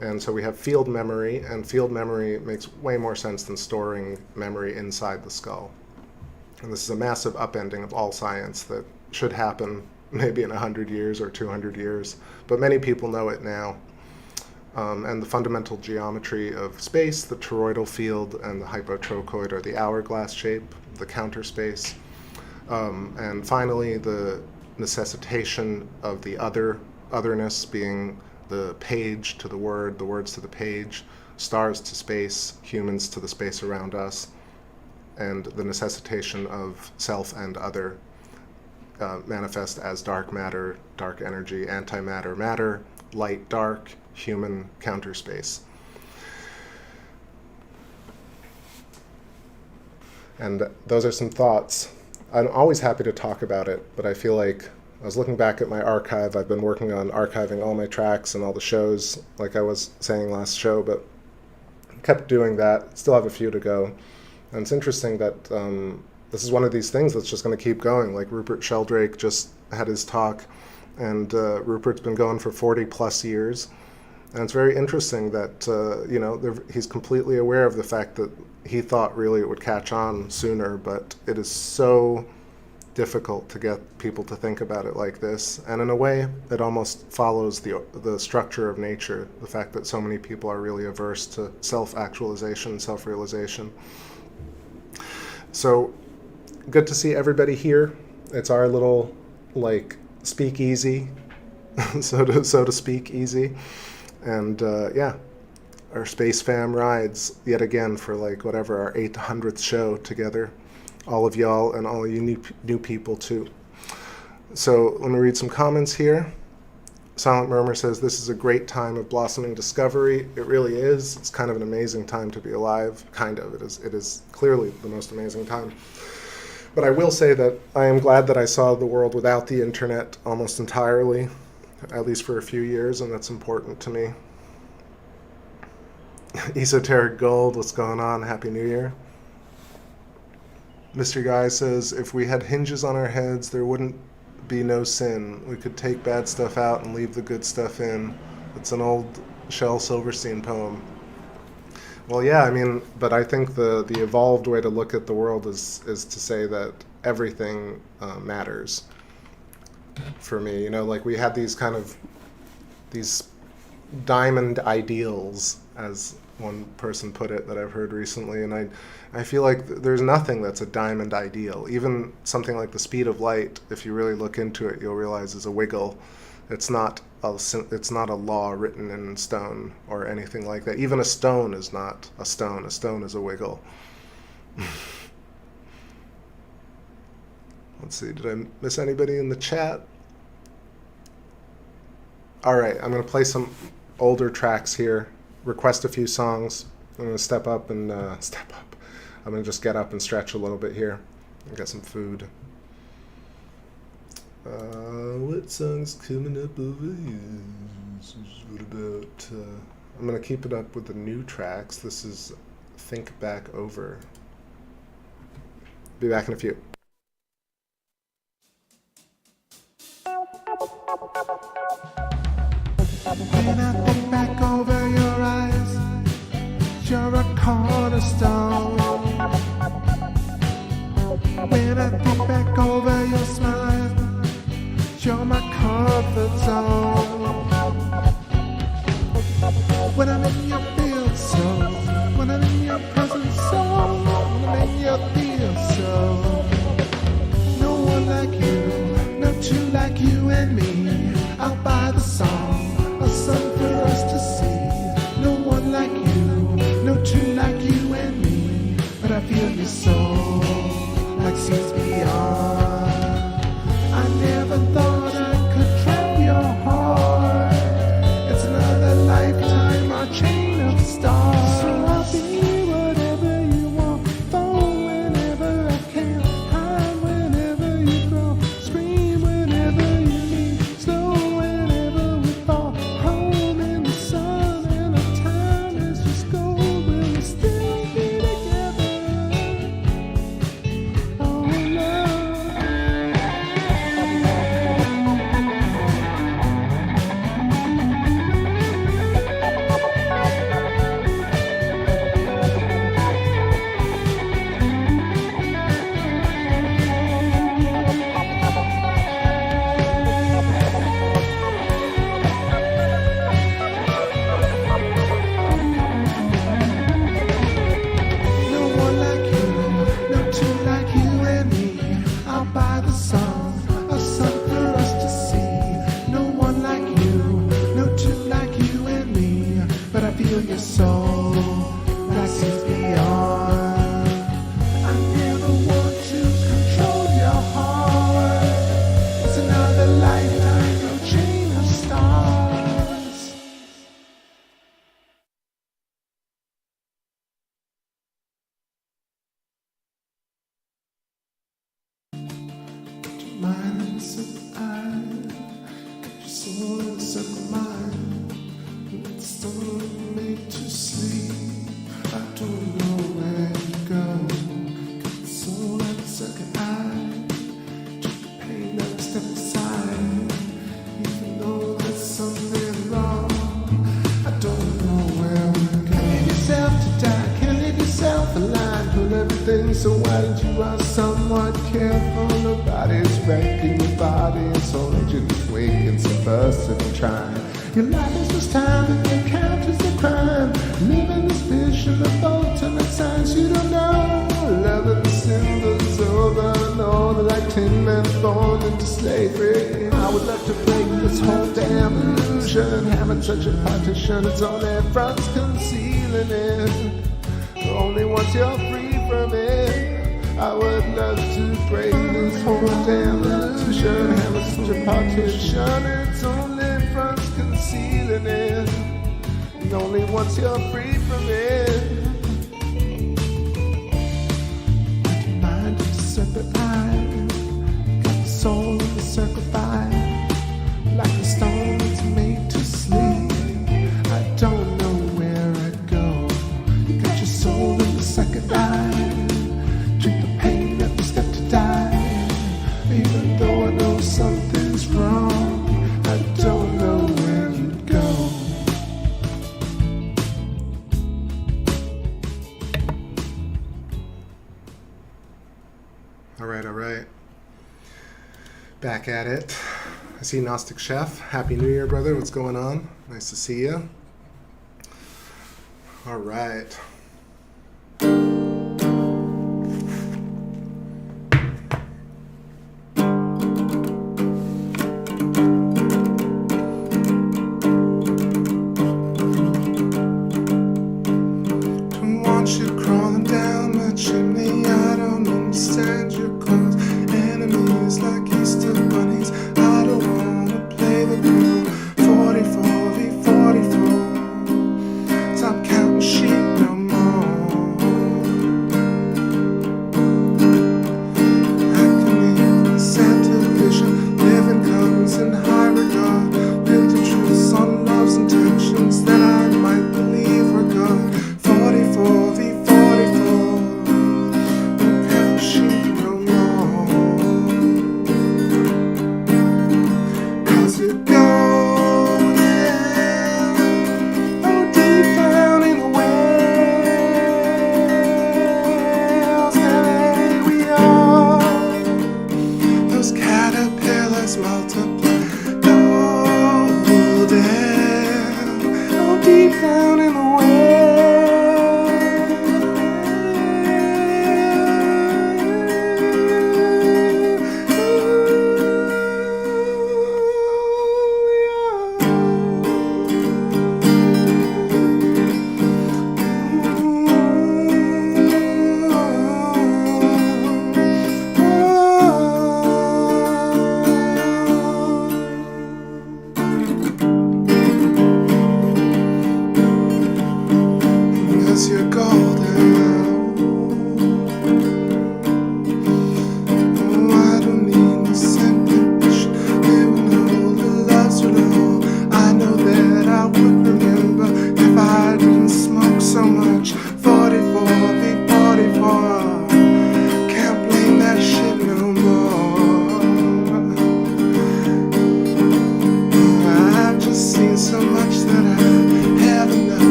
And so we have field memory, and field memory makes way more sense than storing memory inside the skull. And this is a massive upending of all science that should happen maybe in 100 years or 200 years, but many people know it now. And the fundamental geometry of space, the toroidal field and the hypotrochoid, or the hourglass shape, the counter space. And finally, the necessitation of the otherness being the page to the words to the page, stars to space, humans to the space around us, and the necessitation of self and other manifest as dark matter, dark energy, antimatter, matter, light, dark, human, counter space. And those are some thoughts. I'm always happy to talk about it, but I feel like I was looking back at my archive. I've been working on archiving all my tracks and all the shows, like I was saying last show, but kept doing that. Still have a few to go. And it's interesting that this is one of these things that's just going to keep going. Like Rupert Sheldrake just had his talk, and Rupert's been going for 40 plus years. And it's very interesting that, he's completely aware of the fact that he thought really it would catch on sooner, but it is so difficult to get people to think about it like this. And in a way, it almost follows the structure of nature, the fact that so many people are really averse to self-actualization, self-realization. So, good to see everybody here. It's our little, speakeasy, so to speak, easy. And our Space Fam rides yet again for our 800th show together. All of y'all and all of you new people too. So let me read some comments here. Silent Murmur says, this is a great time of blossoming discovery. It really is. It's kind of an amazing time to be alive. Kind of. It is clearly the most amazing time. But I will say that I am glad that I saw the world without the internet almost entirely, at least for a few years, and that's important to me. Esoteric Gold, what's going on? Happy New Year. Mr. Guy says, if we had hinges on our heads, there wouldn't be no sin. We could take bad stuff out and leave the good stuff in. It's an old Shel Silverstein poem. Well, yeah, but I think the evolved way to look at the world is to say that everything matters. For me, we had these these diamond ideals, as one person put it that I've heard recently, and I feel like there's nothing that's a diamond ideal. Even something like the speed of light, if you really look into it, you'll realize is a wiggle. It's not a law written in stone or anything like that. Even a stone is not a stone. A stone is a wiggle. Let's see, did I miss anybody in the chat? All right, I'm going to play some older tracks here, request a few songs. I'm going to step up. I'm going to just get up and stretch a little bit here and get some food. What song's coming up over here? What about, I'm going to keep it up with the new tracks. This is Think Back Over. Be back in a few. When I think back over your eyes, you're a cornerstone. When I think back over your smile, you're my comfort zone. When I'm in your field, so when I'm in your presence, so when I'm in your field, so no one like you, no two like you and me. Out by the song, a sun for us to see. No one like you, no two like you and me. But I feel your soul, like seas beyond. I never thought I could trap your heart. It's another lifetime, our chain of stars. So I'll be whatever you want, fall whenever I can, hide whenever you go, scream whenever you soul that sees beyond. I never want to control your heart. It's another lifetime, no chain of stars. Mind in the circle eye, your soul in the circle mind. It's don't make to sleep. I don't know where to go. Your soul in the circle eye, just the pain that we step aside. Even though there's something wrong, I don't know where we're going. Can't leave yourself to die, can't leave yourself alive. Pull everything, so why don't you are somewhat careful? Nobody's wrecking your body, it's only just wake and subversive and trying. Your life is just time and your count is a crime. Living this vision of ultimate science you don't know. Loving the symbols over and over like tin men born into slavery. I would love to break this whole damn illusion. Having such a partition, it's only fronts concealing it. Only once you're free from it. I would love to break this whole damn illusion. Having such a partition, it's only fronts concealing it. And only once you're free from it. With your mind in the separate eye, got the soul in the circle by. Like a stone that's made to sleep. I don't know where I'd go. You got your soul in the second eye. Drink the pain that we step to die. Even though I know something's wrong, I don't know where you'd go. All right. Back at it. I see Gnostic Chef. Happy New Year, brother. What's going on? Nice to see you. All right.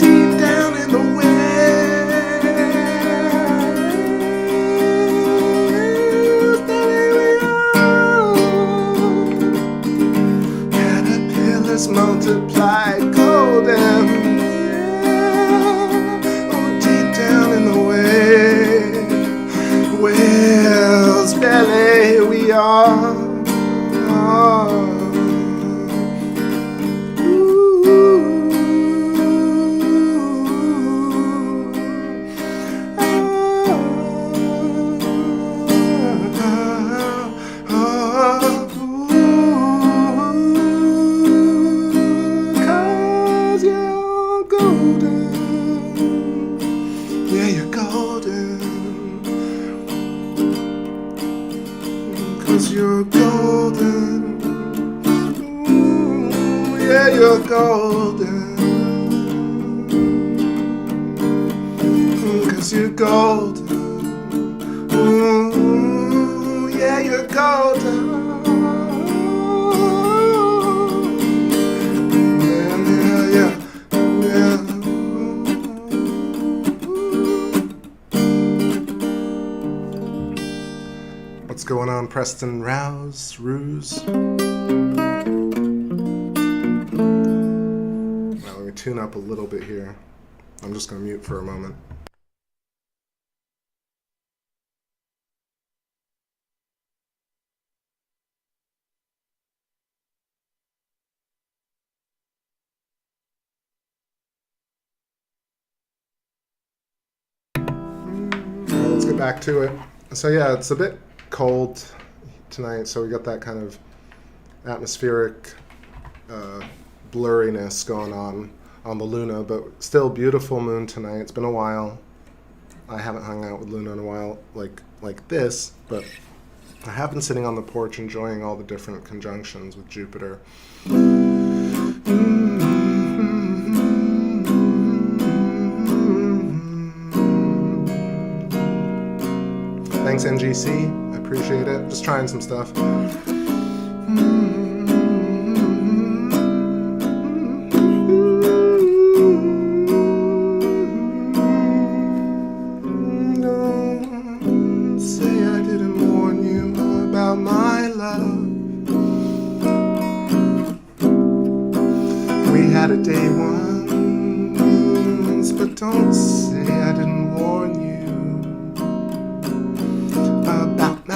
deep down in the well. golden. Yeah, you're golden. 'Cause you're golden. Ooh, yeah, you're golden. 'Cause you're golden. Ooh, yeah, you're golden. What's going on, Preston Rouse, Ruse? Now let me tune up a little bit here. I'm just going to mute for a moment. Alright, let's get back to it. So yeah, it's a bit cold tonight, so we got that kind of atmospheric blurriness going on the Luna, but still beautiful moon tonight. It's been a while. I haven't hung out with Luna in a while like this, but I have been sitting on the porch enjoying all the different conjunctions with Jupiter. Thanks, NGC. I appreciate it. Just trying some stuff. Don't say I didn't warn you about my love. We had a day once, but don't say I didn't warn you about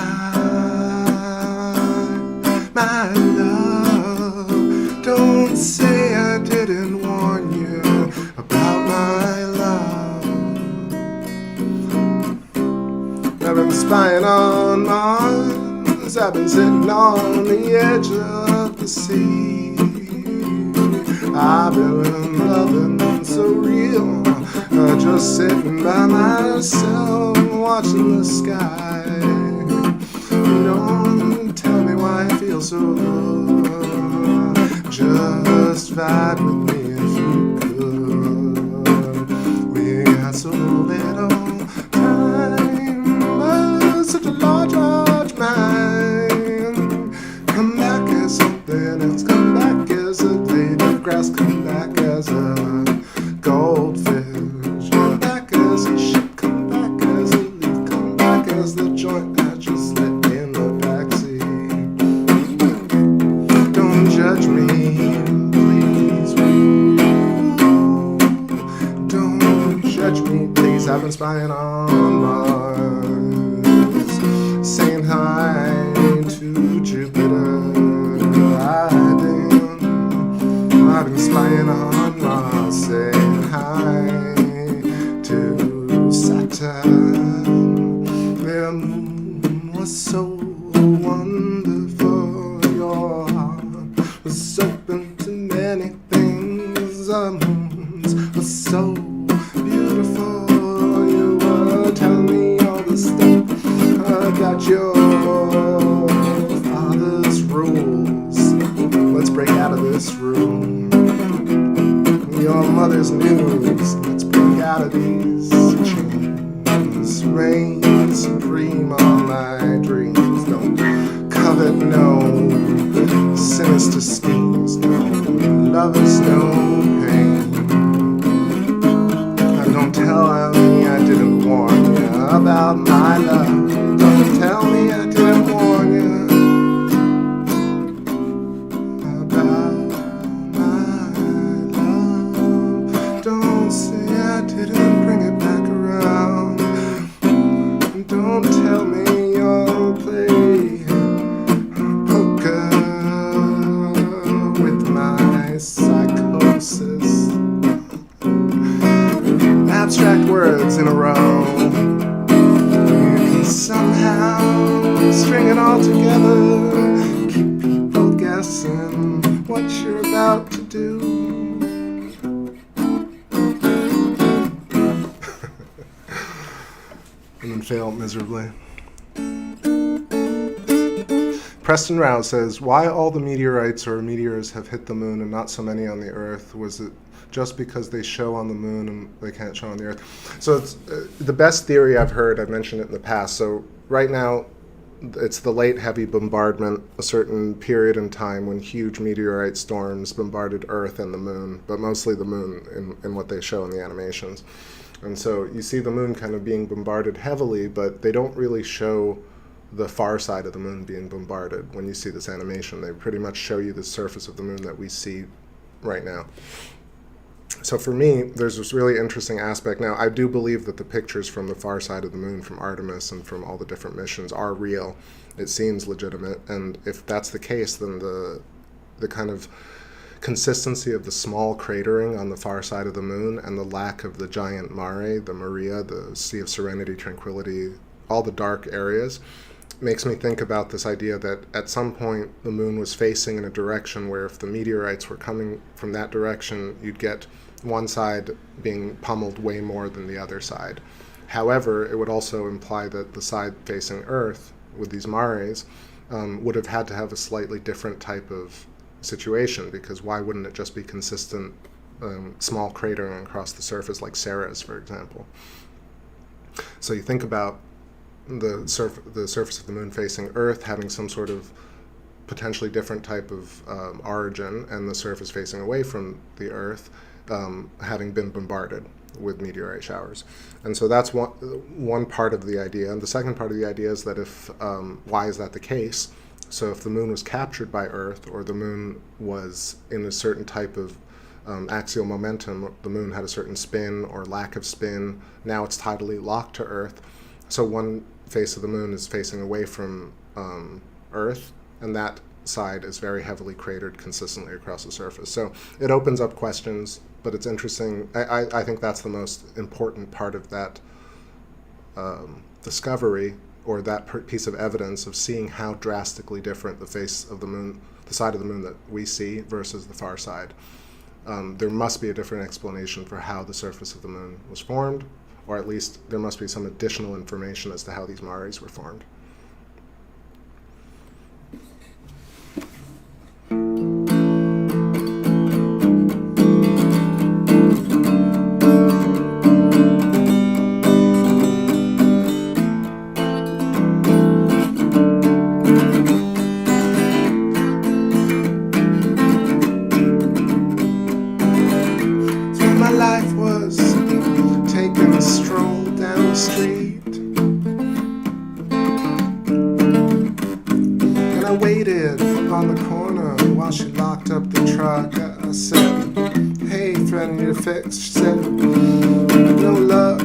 my love. Don't say I didn't warn you about my love. I've been spying on Mars. I've been sitting on the edge of the sea. I've been loving so real, just sitting by myself watching the sky. Don't tell me why I feel so good. Just vibe with me if you could. We got so little time, but such a large mind. Come back as something else. Come back as a blade of grass. Come back as a goldfish. Come back as a ship. Come back as a leaf. Come back as the joint that just lit in the backseat. Don't judge me, please. Don't judge me, please. I've been spying on Mars, saying hi to Jupiter. I've been spying on Mars, saying hi to Saturn. Their moon was so wonderful. Your heart was open to many things. The moons were so beautiful. You were telling me all the stuff about your father's rules. Let's break out of this room. Your mother's news. Let's break out of these chains. Reign supreme on my dreams. Don't covet no sinister schemes. No lovers, no pain. Don't tell me I didn't warn you about my love. Don't tell me I didn't warn you about my love. Don't say I didn't bring it back around. Don't tell me you'll play poker with my psychosis. Abstract words in a row. You can somehow string it all together. Keep people guessing what you're about to do. and then fail miserably. Preston Rouse says, why all the meteorites or meteors have hit the moon and not so many on the Earth? Was it just because they show on the moon and they can't show on the Earth? So it's the best theory I've heard. I've mentioned it in the past. So right now, it's the late heavy bombardment, a certain period in time when huge meteorite storms bombarded Earth and the moon, but mostly the moon in what they show in the animations. And so you see the moon kind of being bombarded heavily, but they don't really show the far side of the moon being bombarded when you see this animation. They pretty much show you the surface of the moon that we see right now. So for me, there's this really interesting aspect. Now, I do believe that the pictures from the far side of the moon, from Artemis and from all the different missions, are real. It seems legitimate, and if that's the case, then the kind of consistency of the small cratering on the far side of the moon and the lack of the giant mare, the Maria, the Sea of Serenity, Tranquility, all the dark areas, makes me think about this idea that at some point the moon was facing in a direction where if the meteorites were coming from that direction, you'd get one side being pummeled way more than the other side. However, it would also imply that the side facing Earth with these mares would have had to have a slightly different type of situation, because why wouldn't it just be consistent small cratering across the surface like Ceres, for example? So you think about the surface of the moon facing Earth having some sort of potentially different type of origin, and the surface facing away from the Earth having been bombarded with meteorite showers. And so that's one part of the idea. And the second part of the idea is that if, why is that the case? So if the moon was captured by Earth, or the moon was in a certain type of axial momentum, the moon had a certain spin or lack of spin, now it's tidally locked to Earth. So one face of the moon is facing away from Earth, and that side is very heavily cratered consistently across the surface. So it opens up questions, but it's interesting. I think that's the most important part of that discovery, or that piece of evidence of seeing how drastically different the face of the moon, the side of the moon that we see versus the far side. There must be a different explanation for how the surface of the moon was formed, or at least there must be some additional information as to how these mares were formed. Fix, she said, no luck,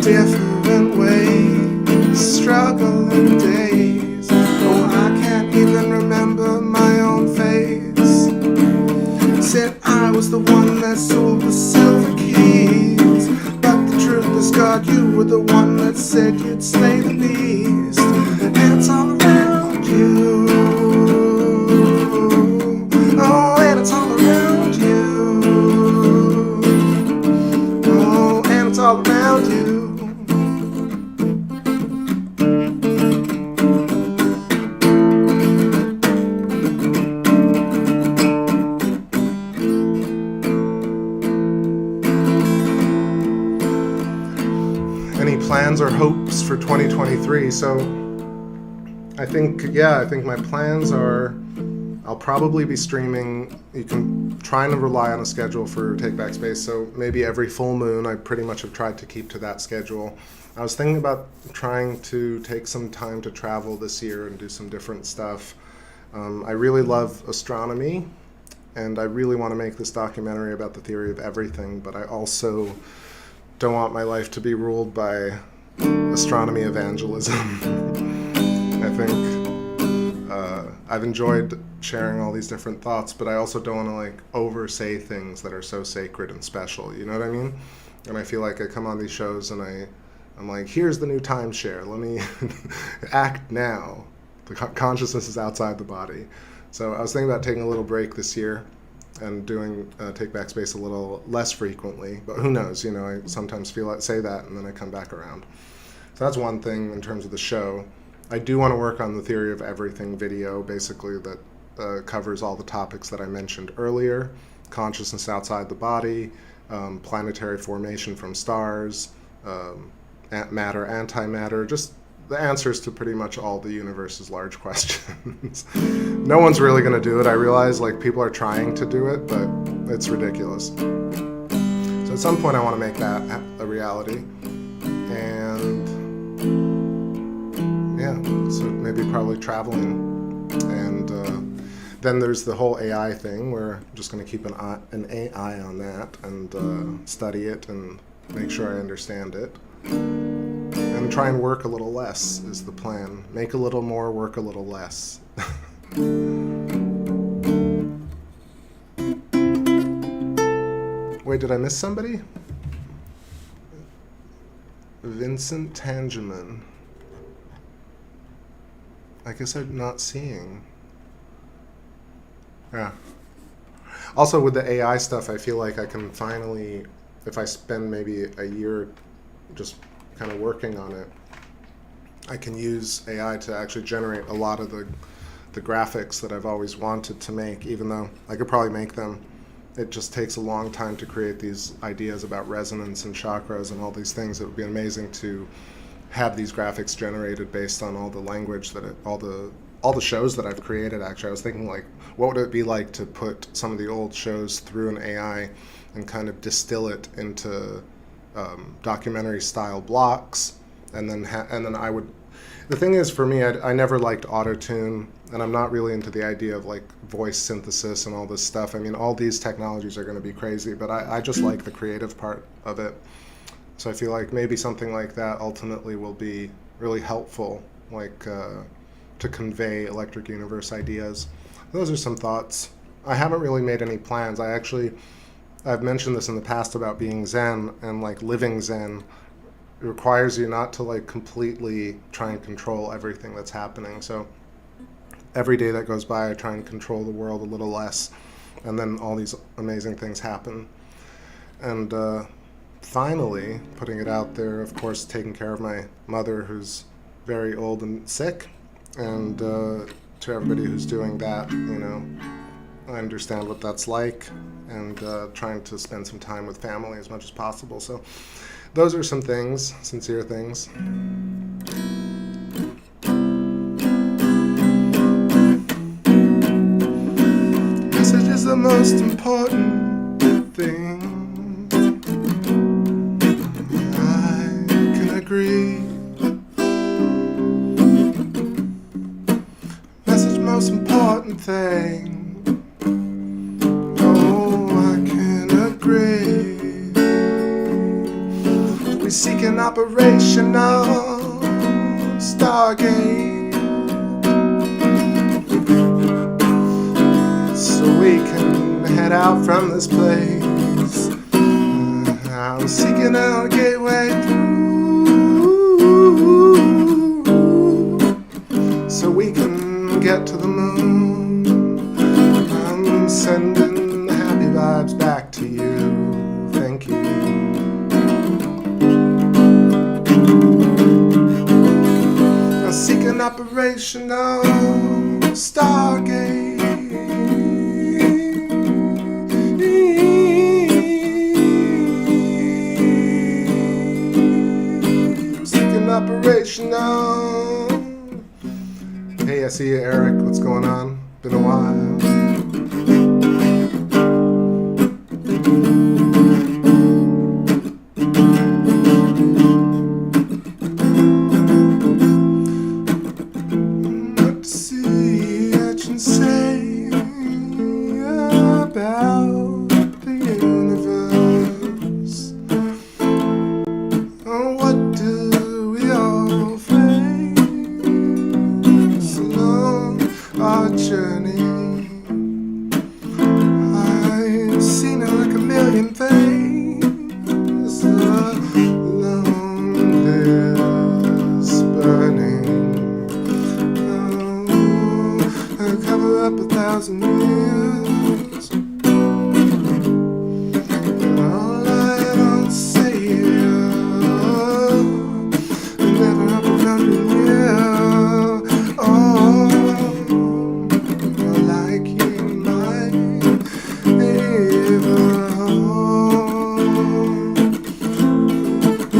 different ways, struggling days. Oh, I can't even remember my own face. Said I was the one that sold the silver keys, but the truth is, God, you were the one that said you'd slay the beast. And it's all around you. Oh, and it's all around you. All around you. Any plans or hopes for 2023? So I think my plans are, I'll probably be streaming. You can try and rely on a schedule for TakeBackSpace, so maybe every full moon. I pretty much have tried to keep to that schedule. I was thinking about trying to take some time to travel this year and do some different stuff. I really love astronomy, and I really want to make this documentary about the theory of everything, but I also don't want my life to be ruled by astronomy evangelism. I think I've enjoyed sharing all these different thoughts, but I also don't want to like oversay things that are so sacred and special, you know what I mean? And I feel like I come on these shows and I'm like, here's the new timeshare, let me act now. The consciousness is outside the body. So I was thinking about taking a little break this year and doing TakeBackSpace a little less frequently, but who knows, you know, I sometimes say that and then I come back around. So that's one thing in terms of the show. I do want to work on the theory of everything video, basically that covers all the topics that I mentioned earlier: consciousness outside the body, planetary formation from stars, matter, antimatter, just the answers to pretty much all the universe's large questions. No one's really going to do it. I realize like people are trying to do it, but it's ridiculous. So at some point I want to make that a reality. And yeah, so maybe probably traveling. And then there's the whole AI thing where I'm just going to keep an AI on that and study it and make sure I understand it. And try and work a little less is the plan. Make a little more, work a little less. Wait, did I miss somebody? Vincent Tangeman. I guess I'm not seeing. Yeah. Also with the AI stuff, I feel like I can finally, if I spend maybe a year just kind of working on it, I can use AI to actually generate a lot of the graphics that I've always wanted to make, even though I could probably make them. It just takes a long time to create these ideas about resonance and chakras and all these things. It would be amazing to have these graphics generated based on all the language that all the shows that I've created. Actually, I was thinking like, what would it be like to put some of the old shows through an AI and kind of distill it into documentary style blocks, and then I would. The thing is, for me, I never liked auto-tune, and I'm not really into the idea of like voice synthesis and all this stuff. I mean, all these technologies are going to be crazy, but I just like the creative part of it. So I feel like maybe something like that ultimately will be really helpful, like to convey electric universe ideas. Those are some thoughts. I haven't really made any plans. I've mentioned this in the past about being Zen, and like living Zen it requires you not to like completely try and control everything that's happening. So every day that goes by, I try and control the world a little less, and then all these amazing things happen. And finally, putting it out there, of course, taking care of my mother, who's very old and sick, and to everybody who's doing that, you know, I understand what that's like, and trying to spend some time with family as much as possible. So those are some things, sincere things. Message is the most important thing. I can agree. Message, most important thing. We seek an operational Stargate so we can head out from this place. I'm seeking out a gateway through so we can get to the moon. I'm sending happy vibes back to you. Thank you. An operational Stargate. Seeking operational. Hey, I see you, Eric. What's going on? Been a while.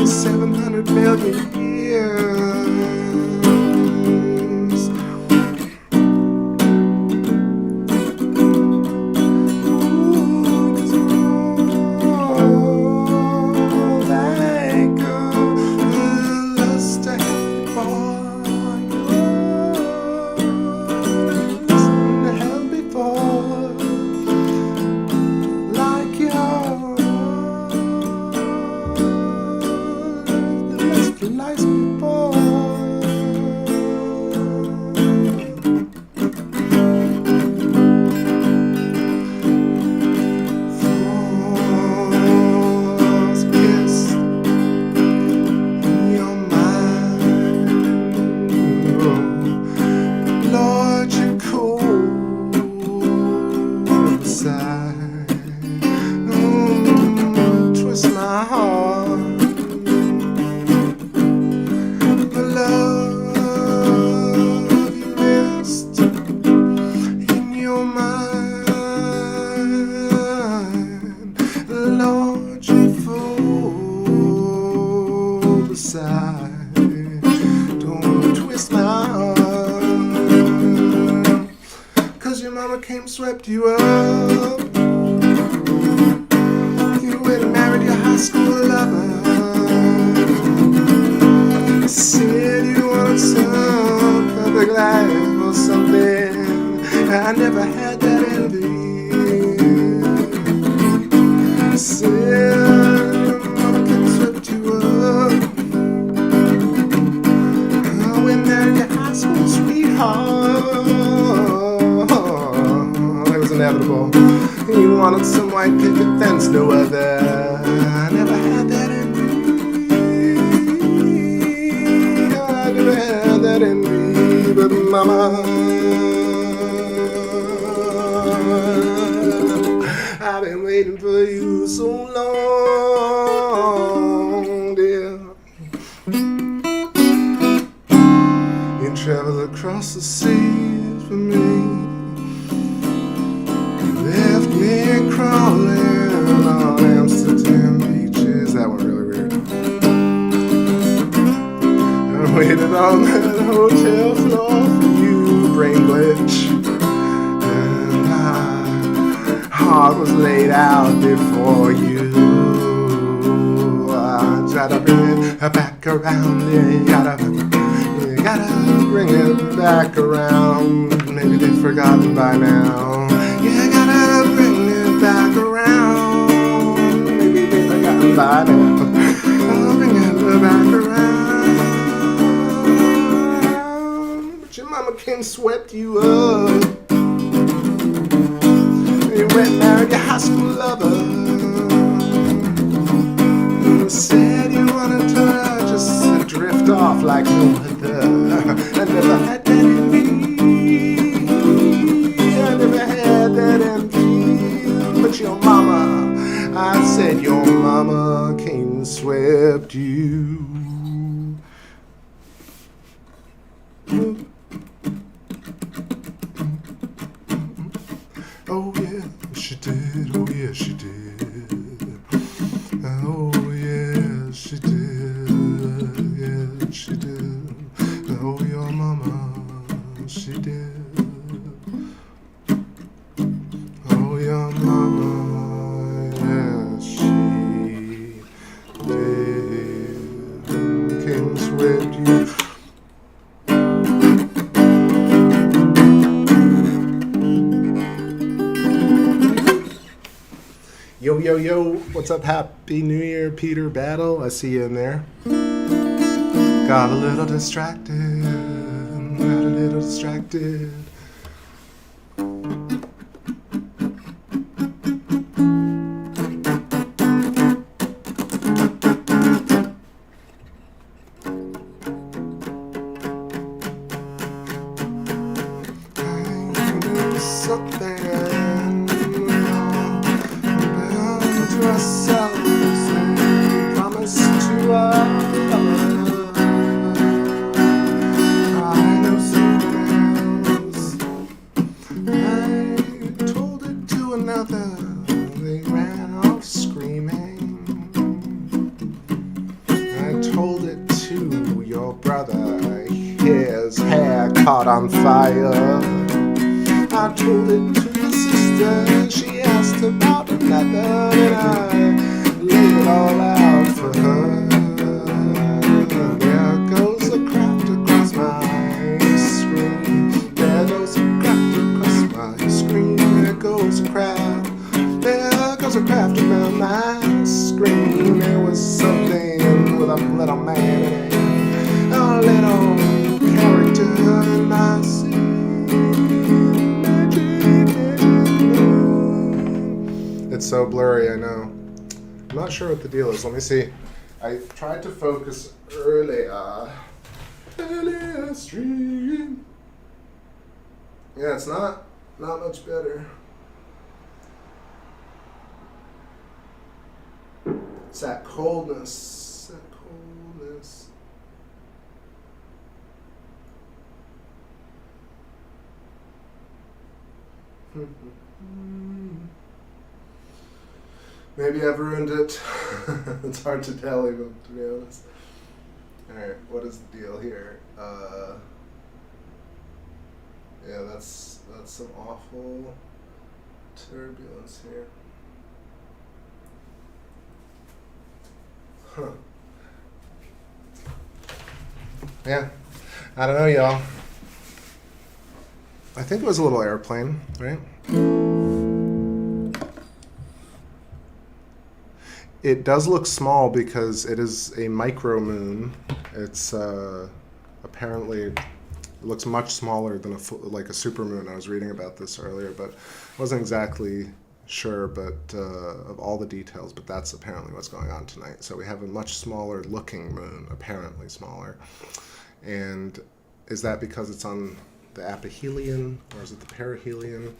700 million years. Ooh, 'cause all that good lust to have before to have before, like yours. The lights before. Falls kissed in your mind. Lord, you're cold beside. Twist my heart. The love you missed in your mind. Lord, you fool beside. Don't twist my heart. 'Cause your mama came and swept you up. You went and married your high school lover. Said you wanted some perfect life or something. I never had that envy. Said your mama came and swept you up. We married your high school sweetheart. It was inevitable. You wanted some white picket fence, no other. I never had that envy. I never had that envy, but mama, I've been waiting for you so long, dear. You traveled across the seas for me. Left me crawling on Amsterdam beaches. That went really weird. I waited on that hotel floor for you, brain glitch. And my heart was laid out before you. I tried to bring it back around. Yeah, you gotta bring it back around. Maybe they've forgotten by now. Yeah, gotta bring it back around. Maybe they've forgotten by now. I'll bring it back around. But your mama came and swept you up. You went and married your high school lover. You said you wanted to just drift off like no other. I never had that in me. I never had that in me. But your mama, I said your mama came and swept you. Oh yeah, she did. Oh yeah, she did. Oh yeah, she did. Yeah, she did. Oh, your mama, she did. Oh, your mama, yes, she did. Came and swept you. Yo, yo, yo, what's up? Happy New Year, Peter Battle. I see you in there. Got a little distracted. Got a little distracted. caught on fire. I told it to the sister, she asked about the method, and I laid it all out for her. There goes a craft across my screen. There goes a craft across my screen. There goes a craft. There goes a craft around my screen. There was something with a little man in it, a little character in my scene. It's so blurry, I know. I'm not sure what the deal is. Let me see. I tried to focus earlier. Stream. Yeah, it's not much better. It's that coldness. That coldness. Maybe I've ruined it. It's hard to tell even, to be honest. Alright, what is the deal here? Yeah, that's some awful turbulence here. Huh. Yeah, I don't know, y'all. I think it was a little airplane, right? It does look small because it is a micro moon. It's apparently it looks much smaller than like a supermoon. I was reading about this earlier, but wasn't exactly sure, but of all the details. But that's apparently what's going on tonight. So we have a much smaller looking moon, apparently smaller. And is that because it's on the aphelion, or is it the perihelion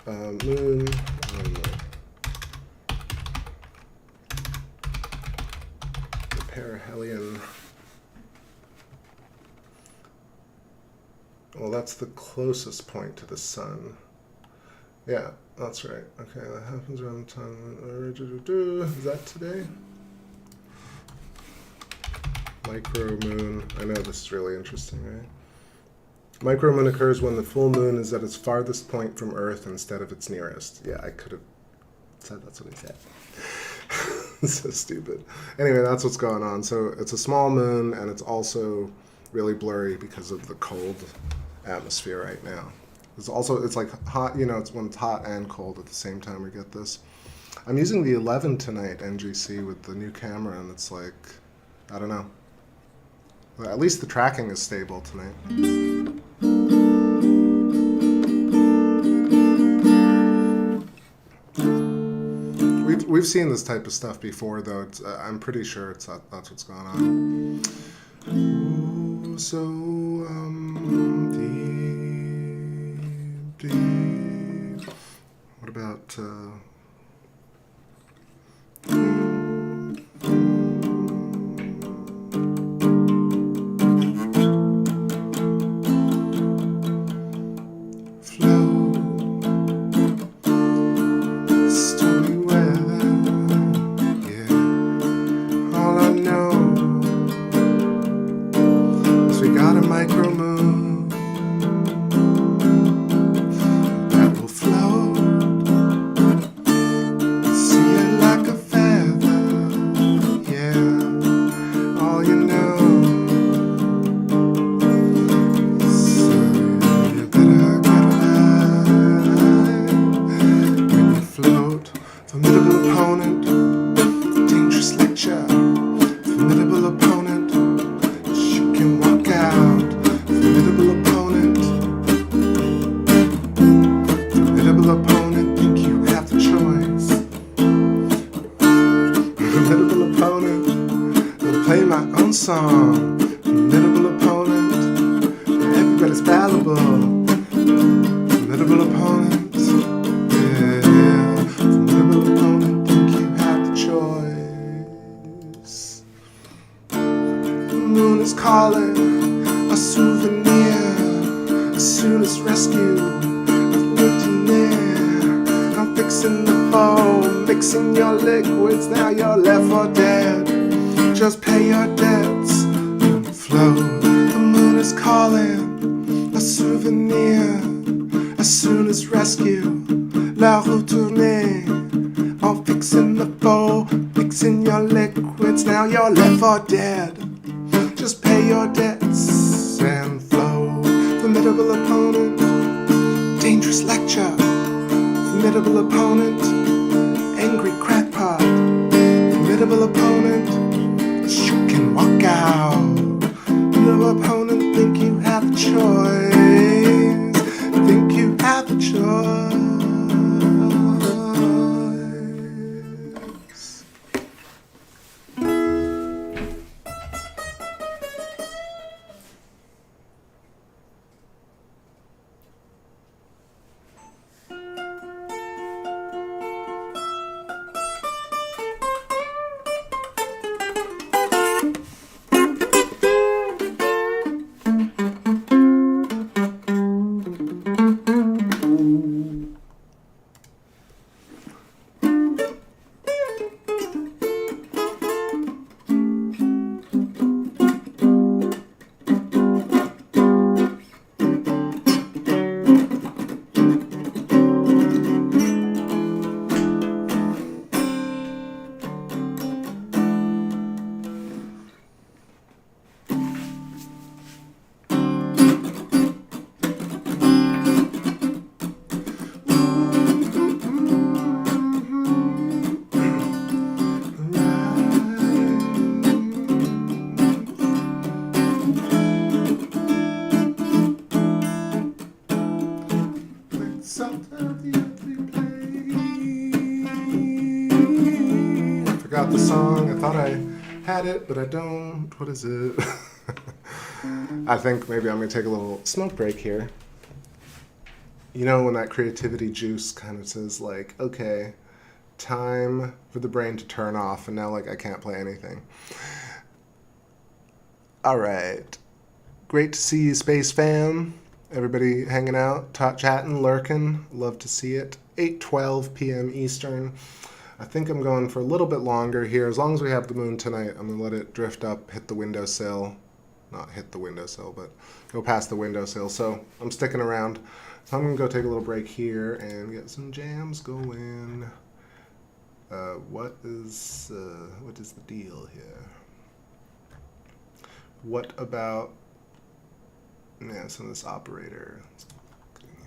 moon? I don't know. Perihelion. Well, that's the closest point to the sun. Yeah, that's right. Okay, that happens around the time. Is that today? Micro moon. I know this is really interesting, right? Micro moon occurs when the full moon is at its farthest point from Earth instead of its nearest. Yeah, I could have said that's what he said. So stupid. Anyway, that's what's going on. So it's a small moon, and it's also really blurry because of the cold atmosphere right now. It's like hot, you know, it's when it's hot and cold at the same time we get this. I'm using the 11 tonight NGC with the new camera, and it's like, I don't know. Well, at least the tracking is stable tonight. We've seen this type of stuff before, though. I'm pretty sure that's what's going on. Ooh, so deep. What about? Song, formidable opponent, everybody's fallible, formidable opponent, yeah, formidable opponent, think you have the choice. The moon is calling, a souvenir, as soon as rescue, I've looked in there, I'm fixing the foam, mixing your liquids, now you're left for dead. Just pay your debts and flow. The moon is calling. minutes now, you're left for dead. Just pay your debts and flow. Formidable opponent, dangerous lecture. Formidable opponent, angry crackpot. Formidable opponent, you can walk out. Formidable opponent, think you have a choice. Think you have a choice. Forgot the song. I thought I had it, but I don't. What is it? I think maybe I'm going to take a little smoke break here. You know when that creativity juice kind of says like, okay, time for the brain to turn off, and now like I can't play anything. All right. Great to see you, Space Fam. Everybody hanging out, chatting, lurking. Love to see it. 8:12 p.m. Eastern. I think I'm going for a little bit longer here. As long as we have the moon tonight, I'm going to let it drift up, hit the windowsill. Not hit the windowsill, but go past the windowsill. So I'm sticking around. So I'm going to go take a little break here and get some jams going. What is the deal here? What about some of this operator? Let's get in here.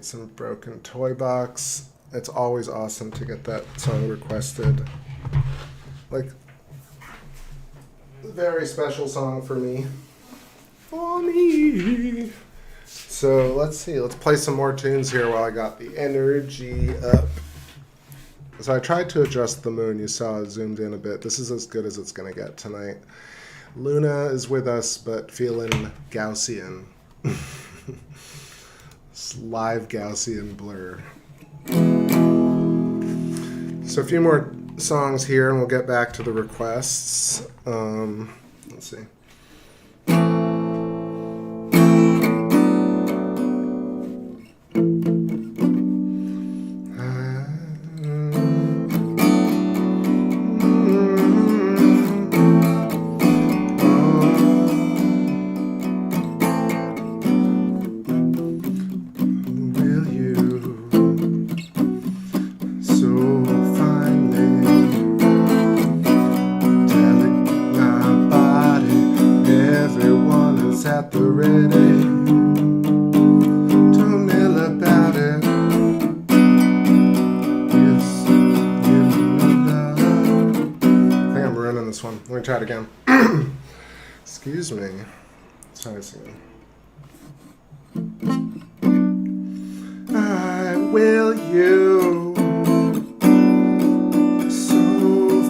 Some Broken Toy Box. It's always awesome to get that song requested. Like, a very special song for me. For me. So let's see. Let's play some more tunes here while I got the energy up. So I tried to adjust the moon. You saw it zoomed in a bit. This is as good as it's going to get tonight. Luna is with us, but feeling Gaussian. Live Gaussian blur. So a few more songs here and we'll get back to the requests. Let's see. Try it again. Excuse me. Let's try this again. I will you so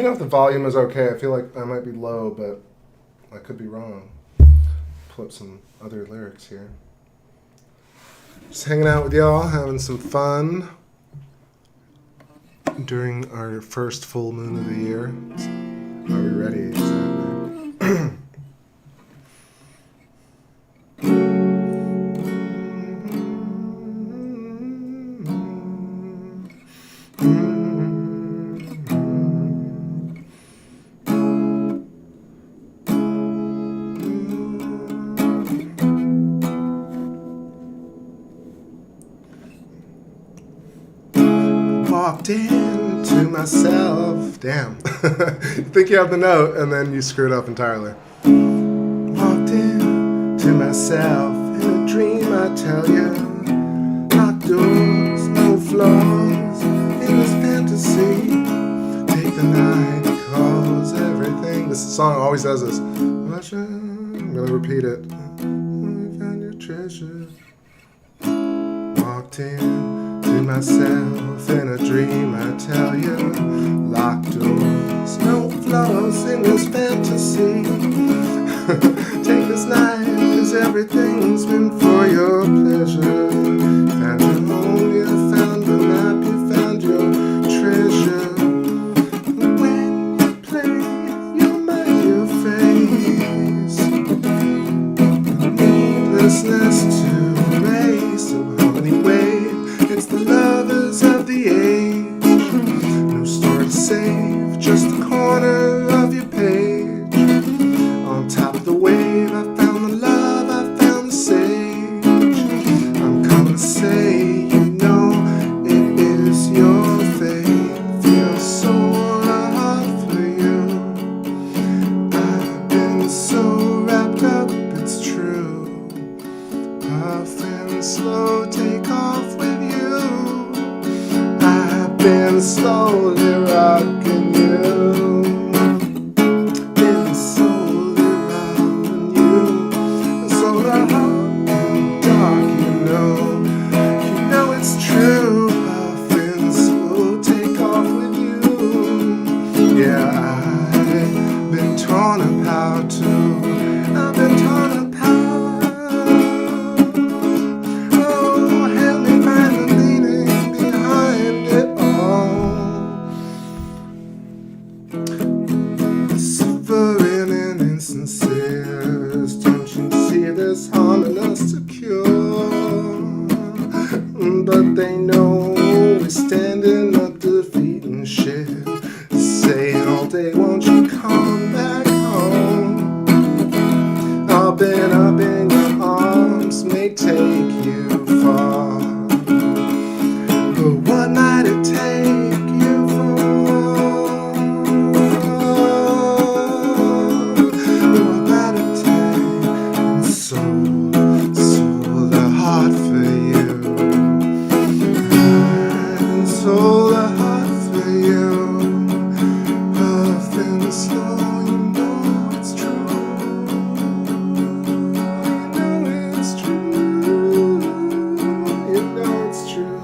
know if the volume is okay. I feel like I might be low, but I could be wrong. Pull up some other lyrics here. Just hanging out with y'all, having some fun during our first full moon of the year. Are we ready? Exactly. Walked into myself. Damn. You think you have the note, and then you screw it up entirely. Walked into myself in a dream, I tell you. Locked doors, no flaws in this fantasy. Take the night, cause everything. This song always does this. I'm gonna repeat it. Found your treasure. Walked in to myself in a dream, I tell you. Locked doors, no flaws in this fantasy. Take this night, cause everything's been for your pleasure. Found your home, you found the map, you found your treasure. When you play, you'll mind your face. Needlessness to erase, so harmony wave. It's the lovers of the age. No story to save, just a corner of your page. On top of the wave, I found the love, I found the sage. I'm coming to say, you know, it is your fate. Feel so hard for you. I've been so wrapped up, it's true. Puff and slow, take off with you. I've been slowly rocking you. Been slowly rocking you. And so the hot and dark, you know it's true. Puff and slow, take off with you. Yeah, I've been torn apart too. I've been torn apart. But they know we're standing up defeating shit. Saying all day, won't you come back home? I'll been up in your arms, may take you far. But what might it take you for? What might it take? And so the heart for you. So the heart for you, puff and slow, you know it's true. You know it's true. You know it's true.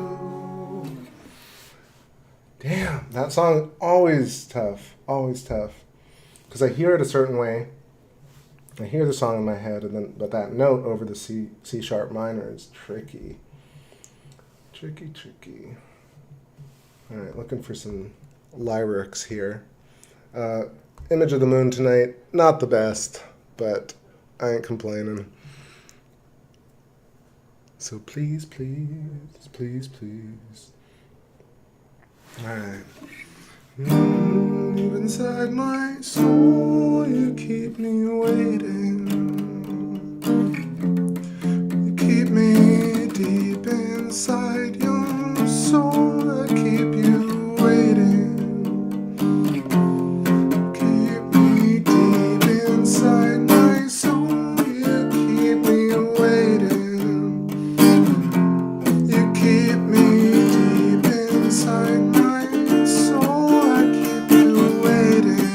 Damn, that song always tough, because I hear it a certain way. I hear the song in my head, but that note over the C sharp minor is tricky. Tricky. All right, looking for some lyrics here. Image of the moon tonight, not the best, but I ain't complaining. So please. All right. Deep inside my soul, you keep me waiting. You keep me deep inside your soul. I keep you waiting. Keep me deep inside my soul. You keep me waiting. You keep me deep inside my soul. I keep you waiting.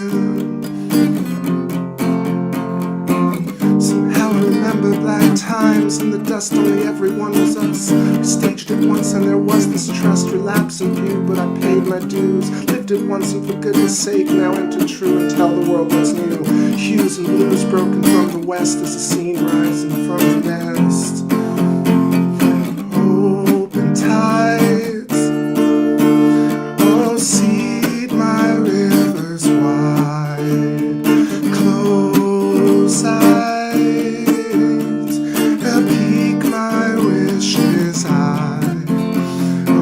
Somehow I remember black times in the dust. Only everyone was us. We staged it once and there was this trust relapse in view, but I paid my dues. Lived it once and for goodness sake, now enter true and tell the world what's new. Hues and blues broken from the west as the scene rising from the east. Open tides, oh seed my rivers wide. Close eyes, a peak my wishes high.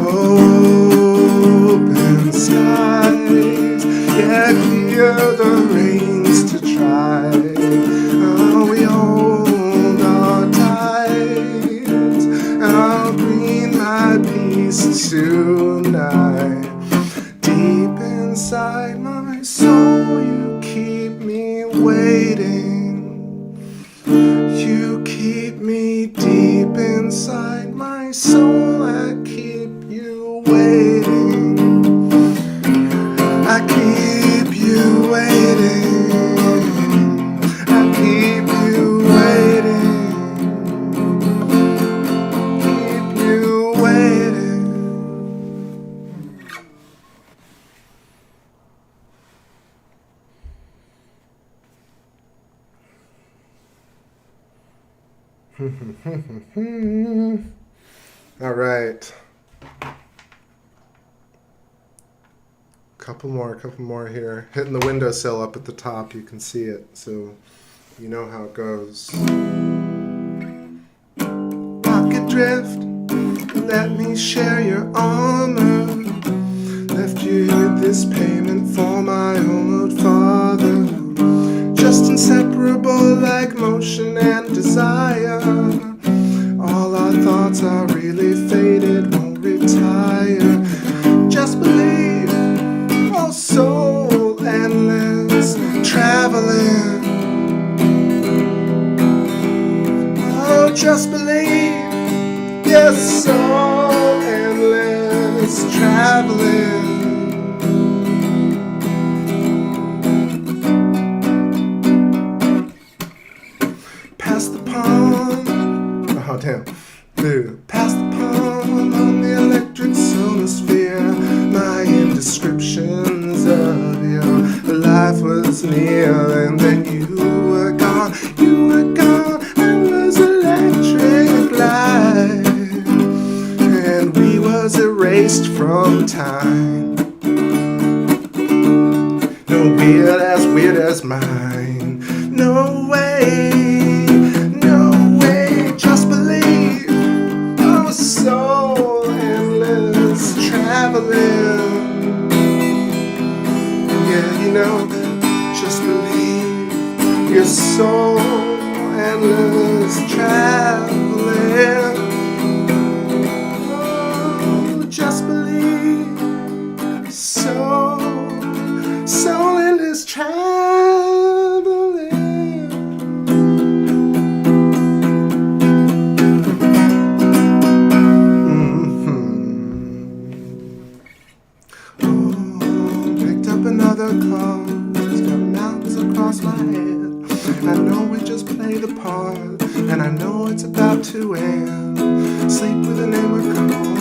Open skies, yeah, clear the rains to try. Oh, we hold our tides, I'll green my peace tonight. Deep inside my soul, you keep me waiting. You keep me deep inside my soul. I keep you waiting. I keep you waiting. I keep you waiting. Keep you waiting. All right. Couple more here. Hitting the windowsill up at the top, you can see it, so you know how it goes. Pocket drift, let me share your armor. Left you with this payment for my homeowed father. Just inseparable like motion and desire. All our thoughts are really faded, won't retire. Just believe, oh soul endless, traveling. Oh, just believe, yes, soul endless, traveling. Past the pond, oh damn, blue. Past the pond on the electric sonosphere. My indescriptions of your life was near, and then you were gone. You were gone. I was electric light, and we was erased from time. No beard as weird as mine. No way. Just believe, oh soul endless traveling. Yeah, you know, just believe, your soul endless traveling. Oh, just believe, soul endless traveling. Another clothes got mountains across my head. I know we just play the part, and I know it's about to end. Sleep with a name of call.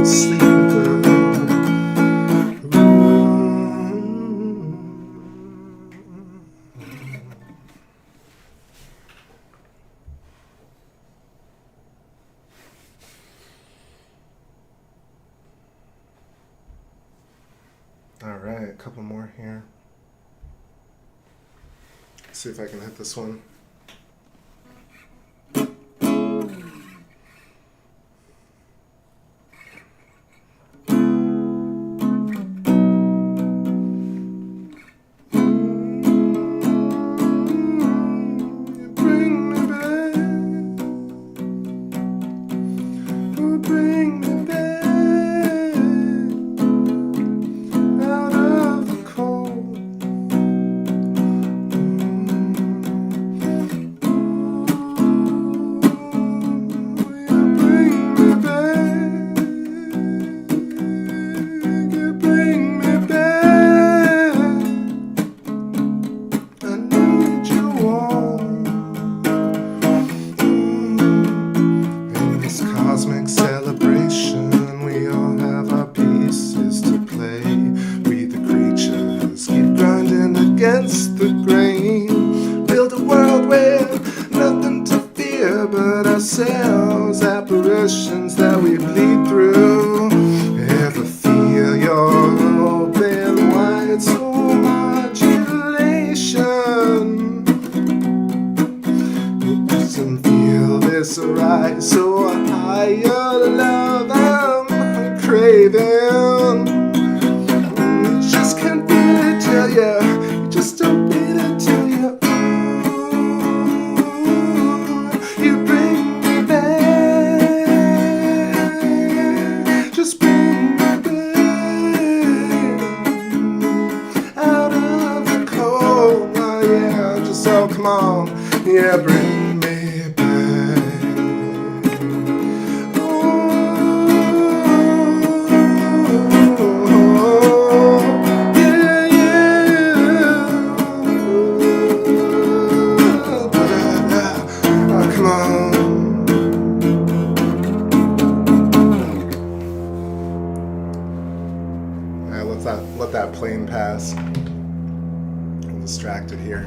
Sleep with All right, a couple more here. Let's see if I can hit this one. other but ourselves, apparitions that we bleed through. Ever feel your open wide soul modulation? You doesn't feel this rise so high, your love I'm craving. You just can't really tell you, you just don't really tell you. You bring me back, just bring me back out of the cold. Oh yeah, just oh come on, yeah, bring me back. Let that plane pass. I'm distracted here.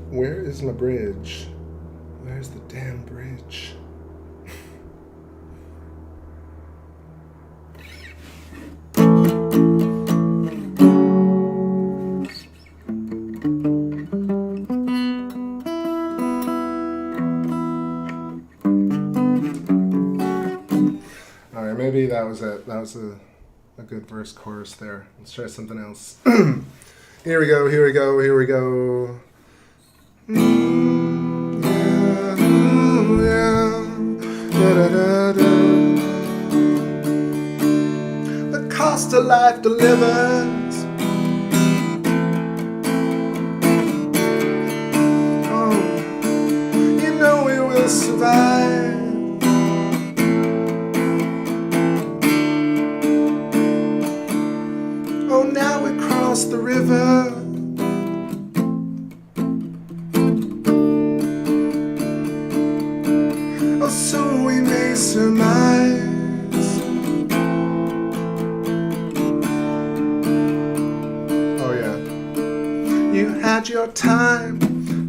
Where is my bridge? Where's the damn bridge? Maybe that was it. That was a good verse chorus there. Let's try something else. Here we go, here we go, here we go. The cost of life delivers. Oh, you know we will survive. The river, oh, so we may surmise. Oh yeah, you had your time.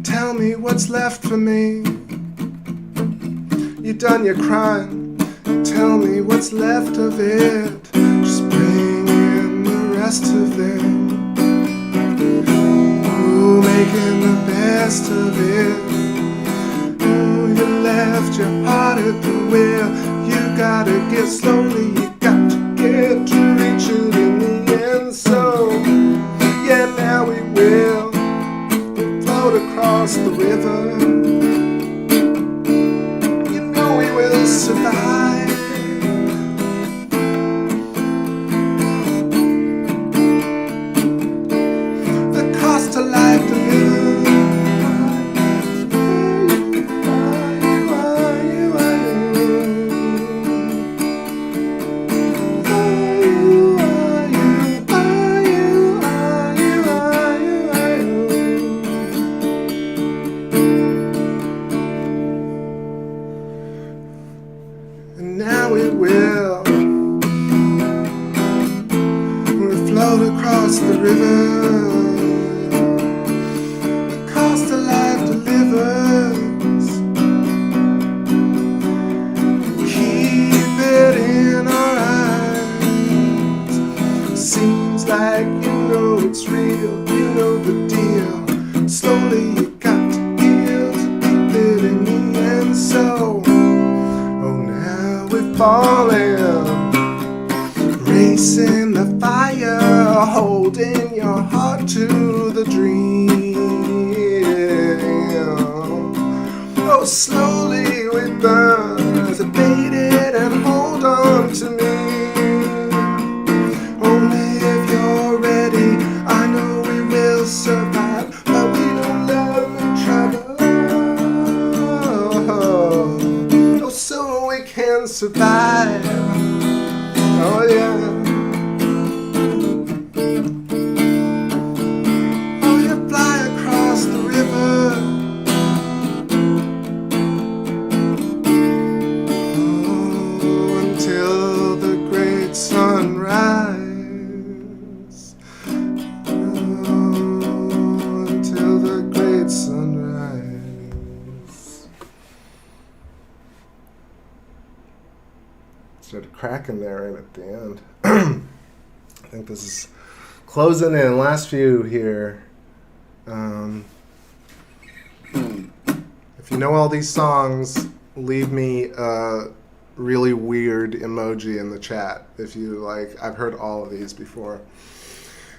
Tell me what's left for me. You done your crime. Tell me what's left of it. Just bring in the rest of it. Making the best of it. Oh, you left your heart at the wheel. You gotta get slowly, you got to get to reach it in the end. So, yeah, now we will float across the river. You know we will survive. To life to live. And now we will. We'll float across the river. Like you know it's real, you know the deal. Slowly you got to heal to keep it in the end. So, oh now we're falling, racing the fire, holding your heart to the dream. Oh, slowly we burn, as abated and hold on to me. Survive, but we don't love each other. Oh, so we can survive. Oh yeah. Oh, you fly across the river. Oh, until the great sunrise. Until cracking there right at the end. I think this is closing in. Last few here. If you know all these songs, leave me a really weird emoji in the chat. If you like, I've heard all of these before.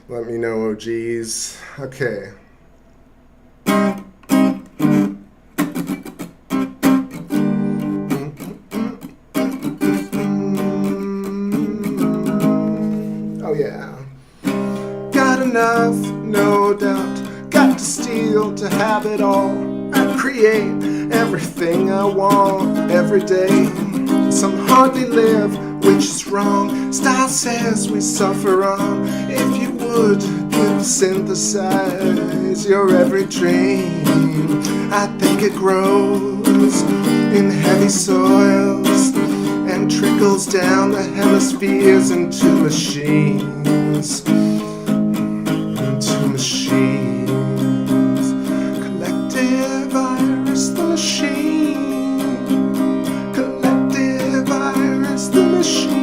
Let me know, OGs. Okay. Oh yeah. Got enough, no doubt. Got to steal to have it all. I create everything I want every day. Some hardly live, which is wrong. Style says we suffer on. If you would synthesize your every dream, I think it grows in heavy soils and trickles down the hemispheres into machines. Into machines. Collective virus, the machine. Collective virus, the machine.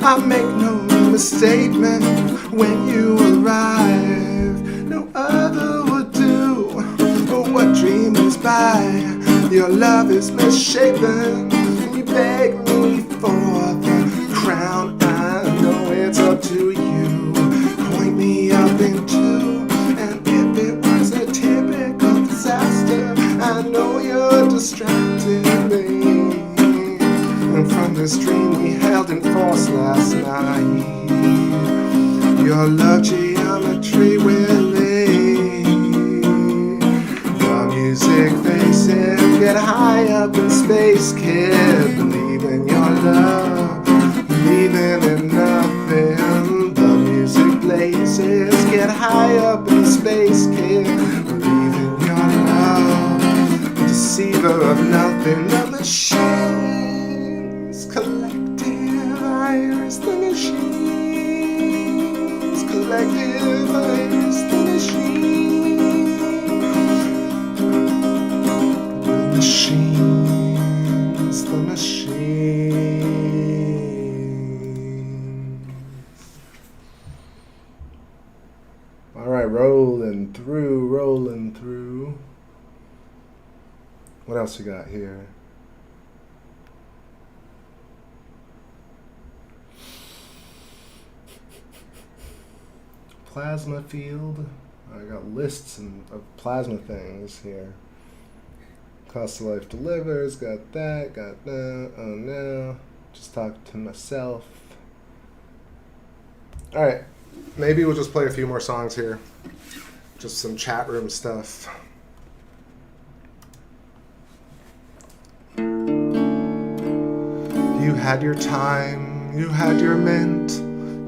I make no misstatement when you arrive. No other would do what dreamers buy. Your love is misshapen. You beg me for the crown. I know it's up to you. Point me up into, and if it was a typical disaster, I know you're distracted me. And from this dream we held in force last night, your love geometry will lead. Your music faces get high up in space, kid. Believe in your love, believing in nothing. The music blazes get high up in space, kid. Believe in your love, deceiver of nothing. The machine. Collective virus, the machines. Collective virus, the machines. The machines, the machines. All right, rolling through. What else you got here? Plasma field. I got lists of plasma things here. Cost of life delivers. Got that. Oh no. Just talk to myself. All right. Maybe we'll just play a few more songs here. Just some chat room stuff. You had your time. You had your mint.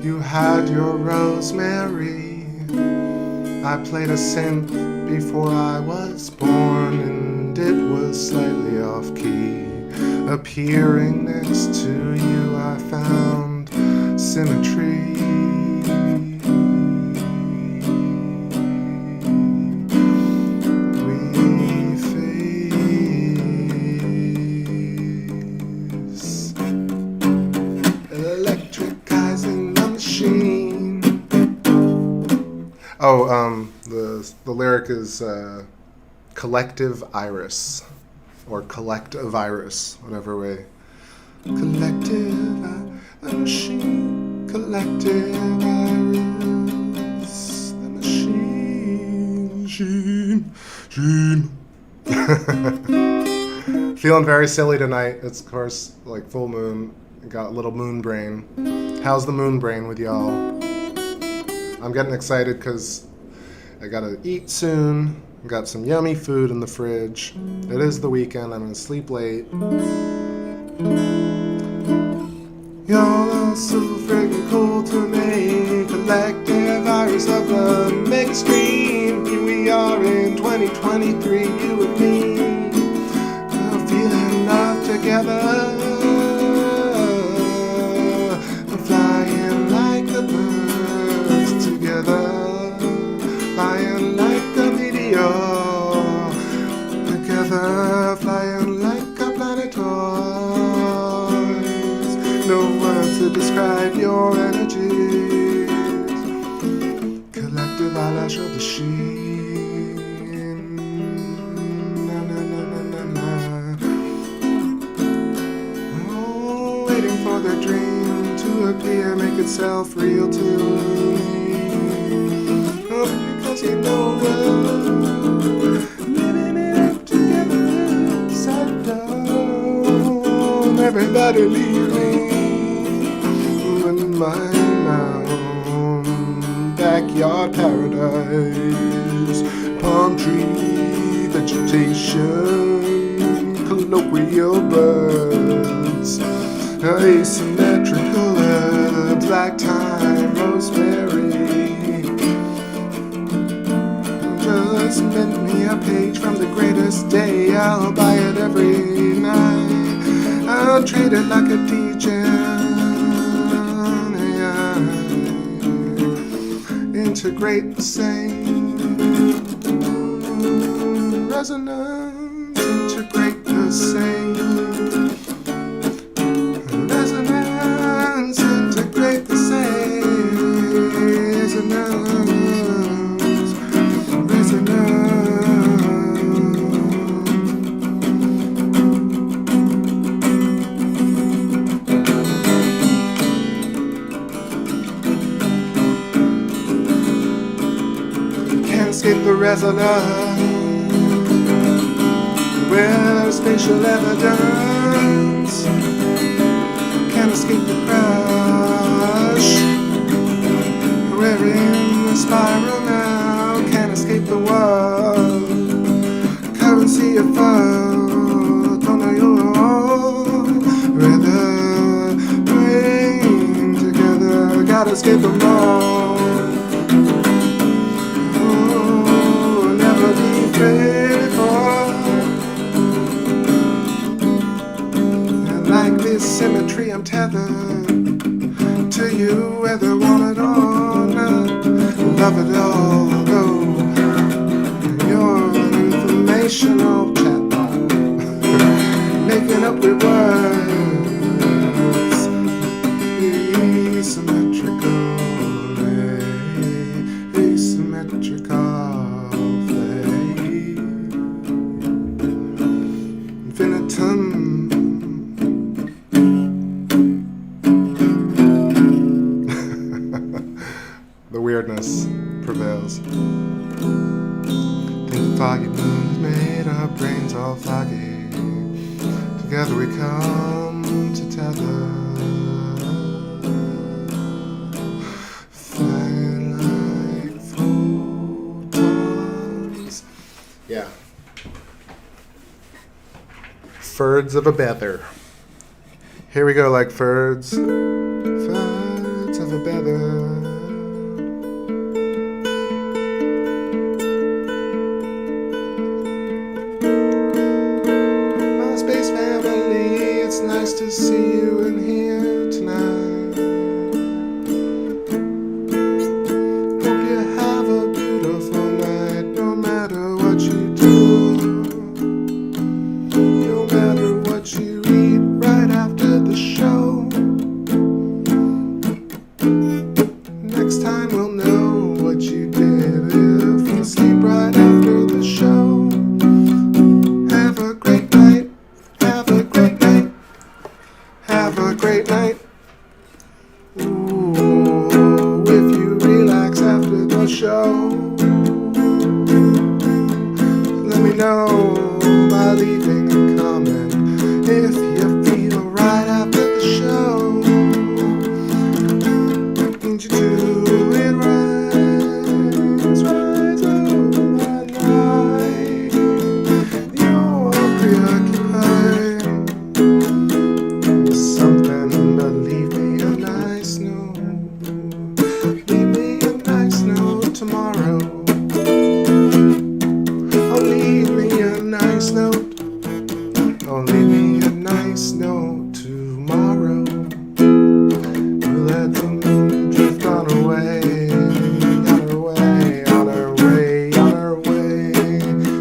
You had your rosemary. I played a synth before I was born, and it was slightly off key. Appearing next to you, I found symmetry. We face electricizing the machine. Oh, the lyric is collective iris, or collective iris, whatever way. Collective the machine, collective iris, the machine. Feeling very silly tonight. It's of course like full moon. Got a little moon brain. How's the moon brain with y'all? I'm getting excited because I gotta eat soon. Got some yummy food in the fridge. It is the weekend. I'm gonna sleep late. Y'all are so freaking cool to me. Collective virus of the mega stream. Here we are in 2023, you and me. We're feeling love together. We're flying like the birds together. describe your energies. Collective eyelash of the sheen. Na, na, na, na, na, na. Oh, waiting for the dream to appear, make itself real to me. Oh, because you know we're living it up together upside down. Everybody leave me in my own backyard paradise. Palm tree vegetation, colloquial birds, asymmetrical herbs, black thyme, rosemary. Just lend me a page from the greatest day. I'll buy it every night. I'll trade it like a DJ. Integrate the same resonance. Integrate the same resonance. Integrate the same resonance. Can't escape the resonance. Where spatial evidence. Can't escape the crash. We're in the spiral now. Can't escape the world. Currency of fur. Don't know your weather. Bring together. Gotta escape them all. Oh, never be afraid for. And like this symmetry, I'm tethered to you, whether want it or not. Love it all, though. You're an informational chatbot, making up with words, asymmetrical, infinitum. The weirdness prevails. Think the foggy moon's made our brains all foggy. Together we come to tether. Fly like photons. Yeah. Birds of a feather. Here we go, like birds. Birds of a feather. Space family, it's nice to see you in here tonight. Hope you have a beautiful night, no matter what you do, no matter what you eat right after the show. Next time we'll know what you did if you sleep right after the show. Have a great night. Have a great night. Have a great night. Ooh, if you relax after the show, let me know by leaving a comment. If you feel right after the show, need you do it right. Rise over my night. You're preoccupied with something, but leave me a nice note. Leave me a nice note tomorrow. Oh, leave me a nice note. Oh, leave me a nice note tomorrow. We'll let the moon drift on her way, on her way, on her way, on her way.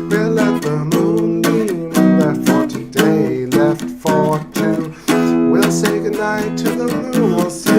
We'll let the moonbeam left for today, left for two. We'll say goodnight to the moon. We'll say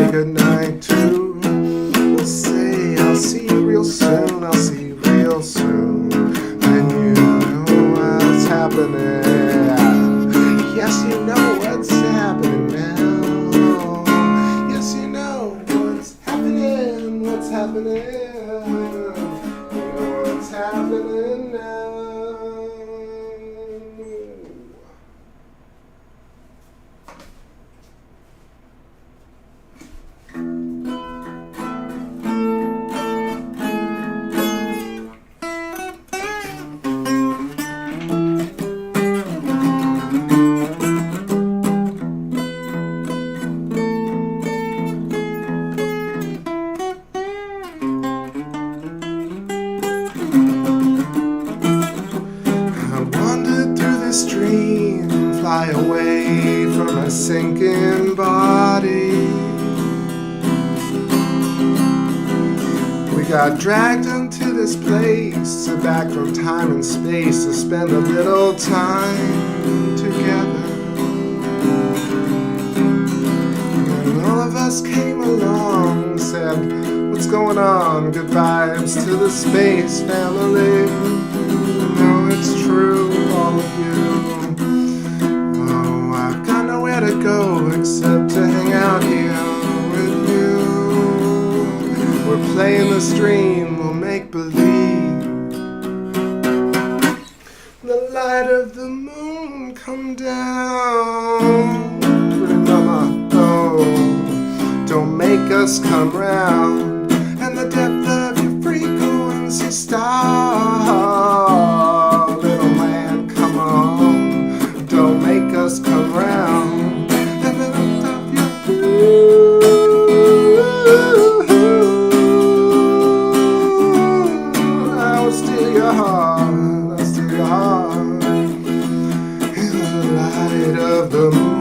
fly away from my sinking body. We got dragged into this place, back from time and space, to spend a little time together. And all of us came along, said, what's going on? Good vibes to the space family. No, it's true, all of you. Oh, I've got nowhere to go except to hang out here with you. We're playing the stream, we'll make believe. The light of the moon come down. Pretty mama, oh, don't make us come round. And the depth of your frequency star. Little man, come on, don't make us come round. And the depth of your I will steal your heart, I'll steal your heart. In the light of the moon.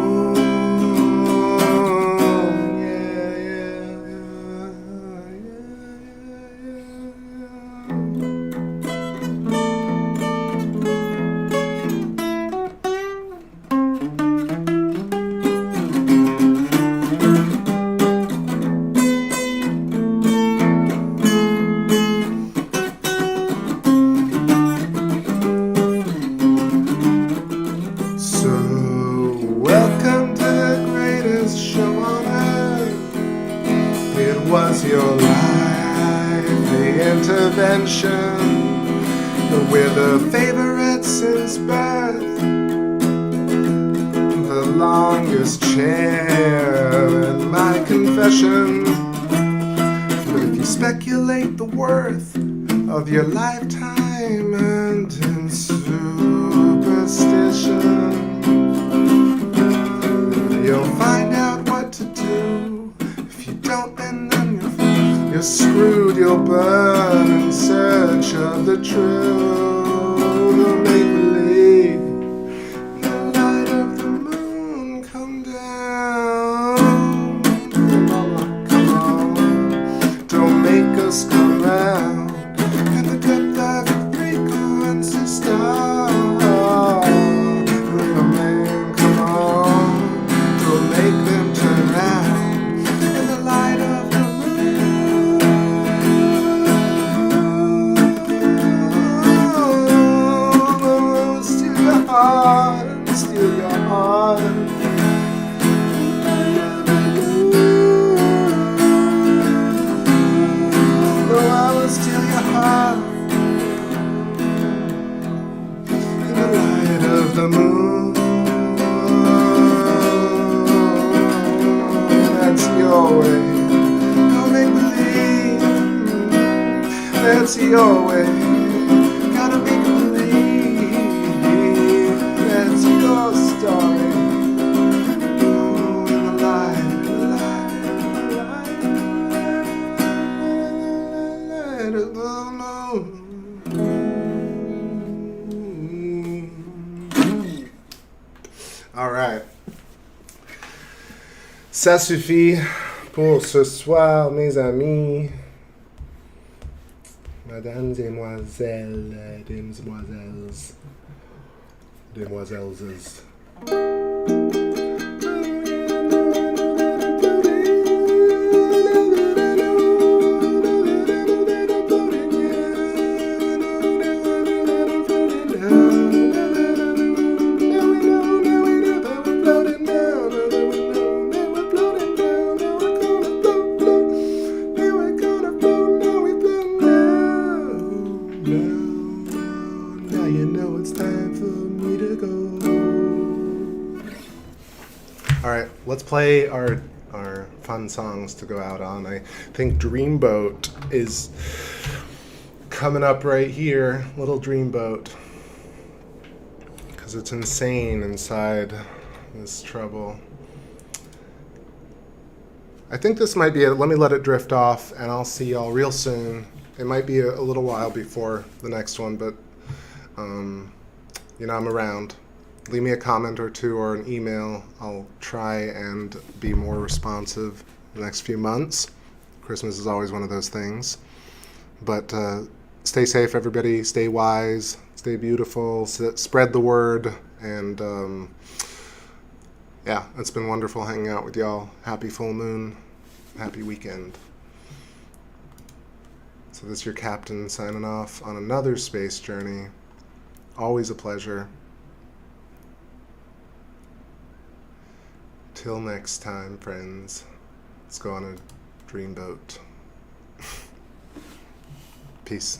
We're the favorites since birth, the longest chair in my confession. But if you speculate the worth of your lifetime and in superstition, you'll find out what to do. If you don't, then you're screwed, you'll burn in search of the truth. Make believe the light of the moon come down. Mama, come on, don't make us come round. And the depth of your frequency star. Little man, come on, don't make them turn round. In the light of the steal your heart. Oh, I will steal your heart. In the light of the moon. That's your way. Don't make believe. That's your way. Gotta make believe. That's your story. Oh, in the light of the moon. All right. Ça suffit pour ce soir, mes amis. Mesdames et demoiselles, demoiselles. Demoiselles. Let's play our fun songs to go out on. I think Dreamboat is coming up right here. Little Dreamboat. Because it's insane inside this trouble. I think this might be it. Let me let it drift off and I'll see y'all real soon. It might be a little while before the next one, but you know, I'm around. leave me a comment or two or an email. I'll try and be more responsive the next few months. Christmas is always one of those things. But stay safe, everybody. Stay wise. Stay beautiful. Spread the word. And yeah, it's been wonderful hanging out with y'all. Happy full moon. Happy weekend. So this is your captain signing off on another space journey. Always a pleasure. Till next time, friends. Let's go on a dreamboat. Peace.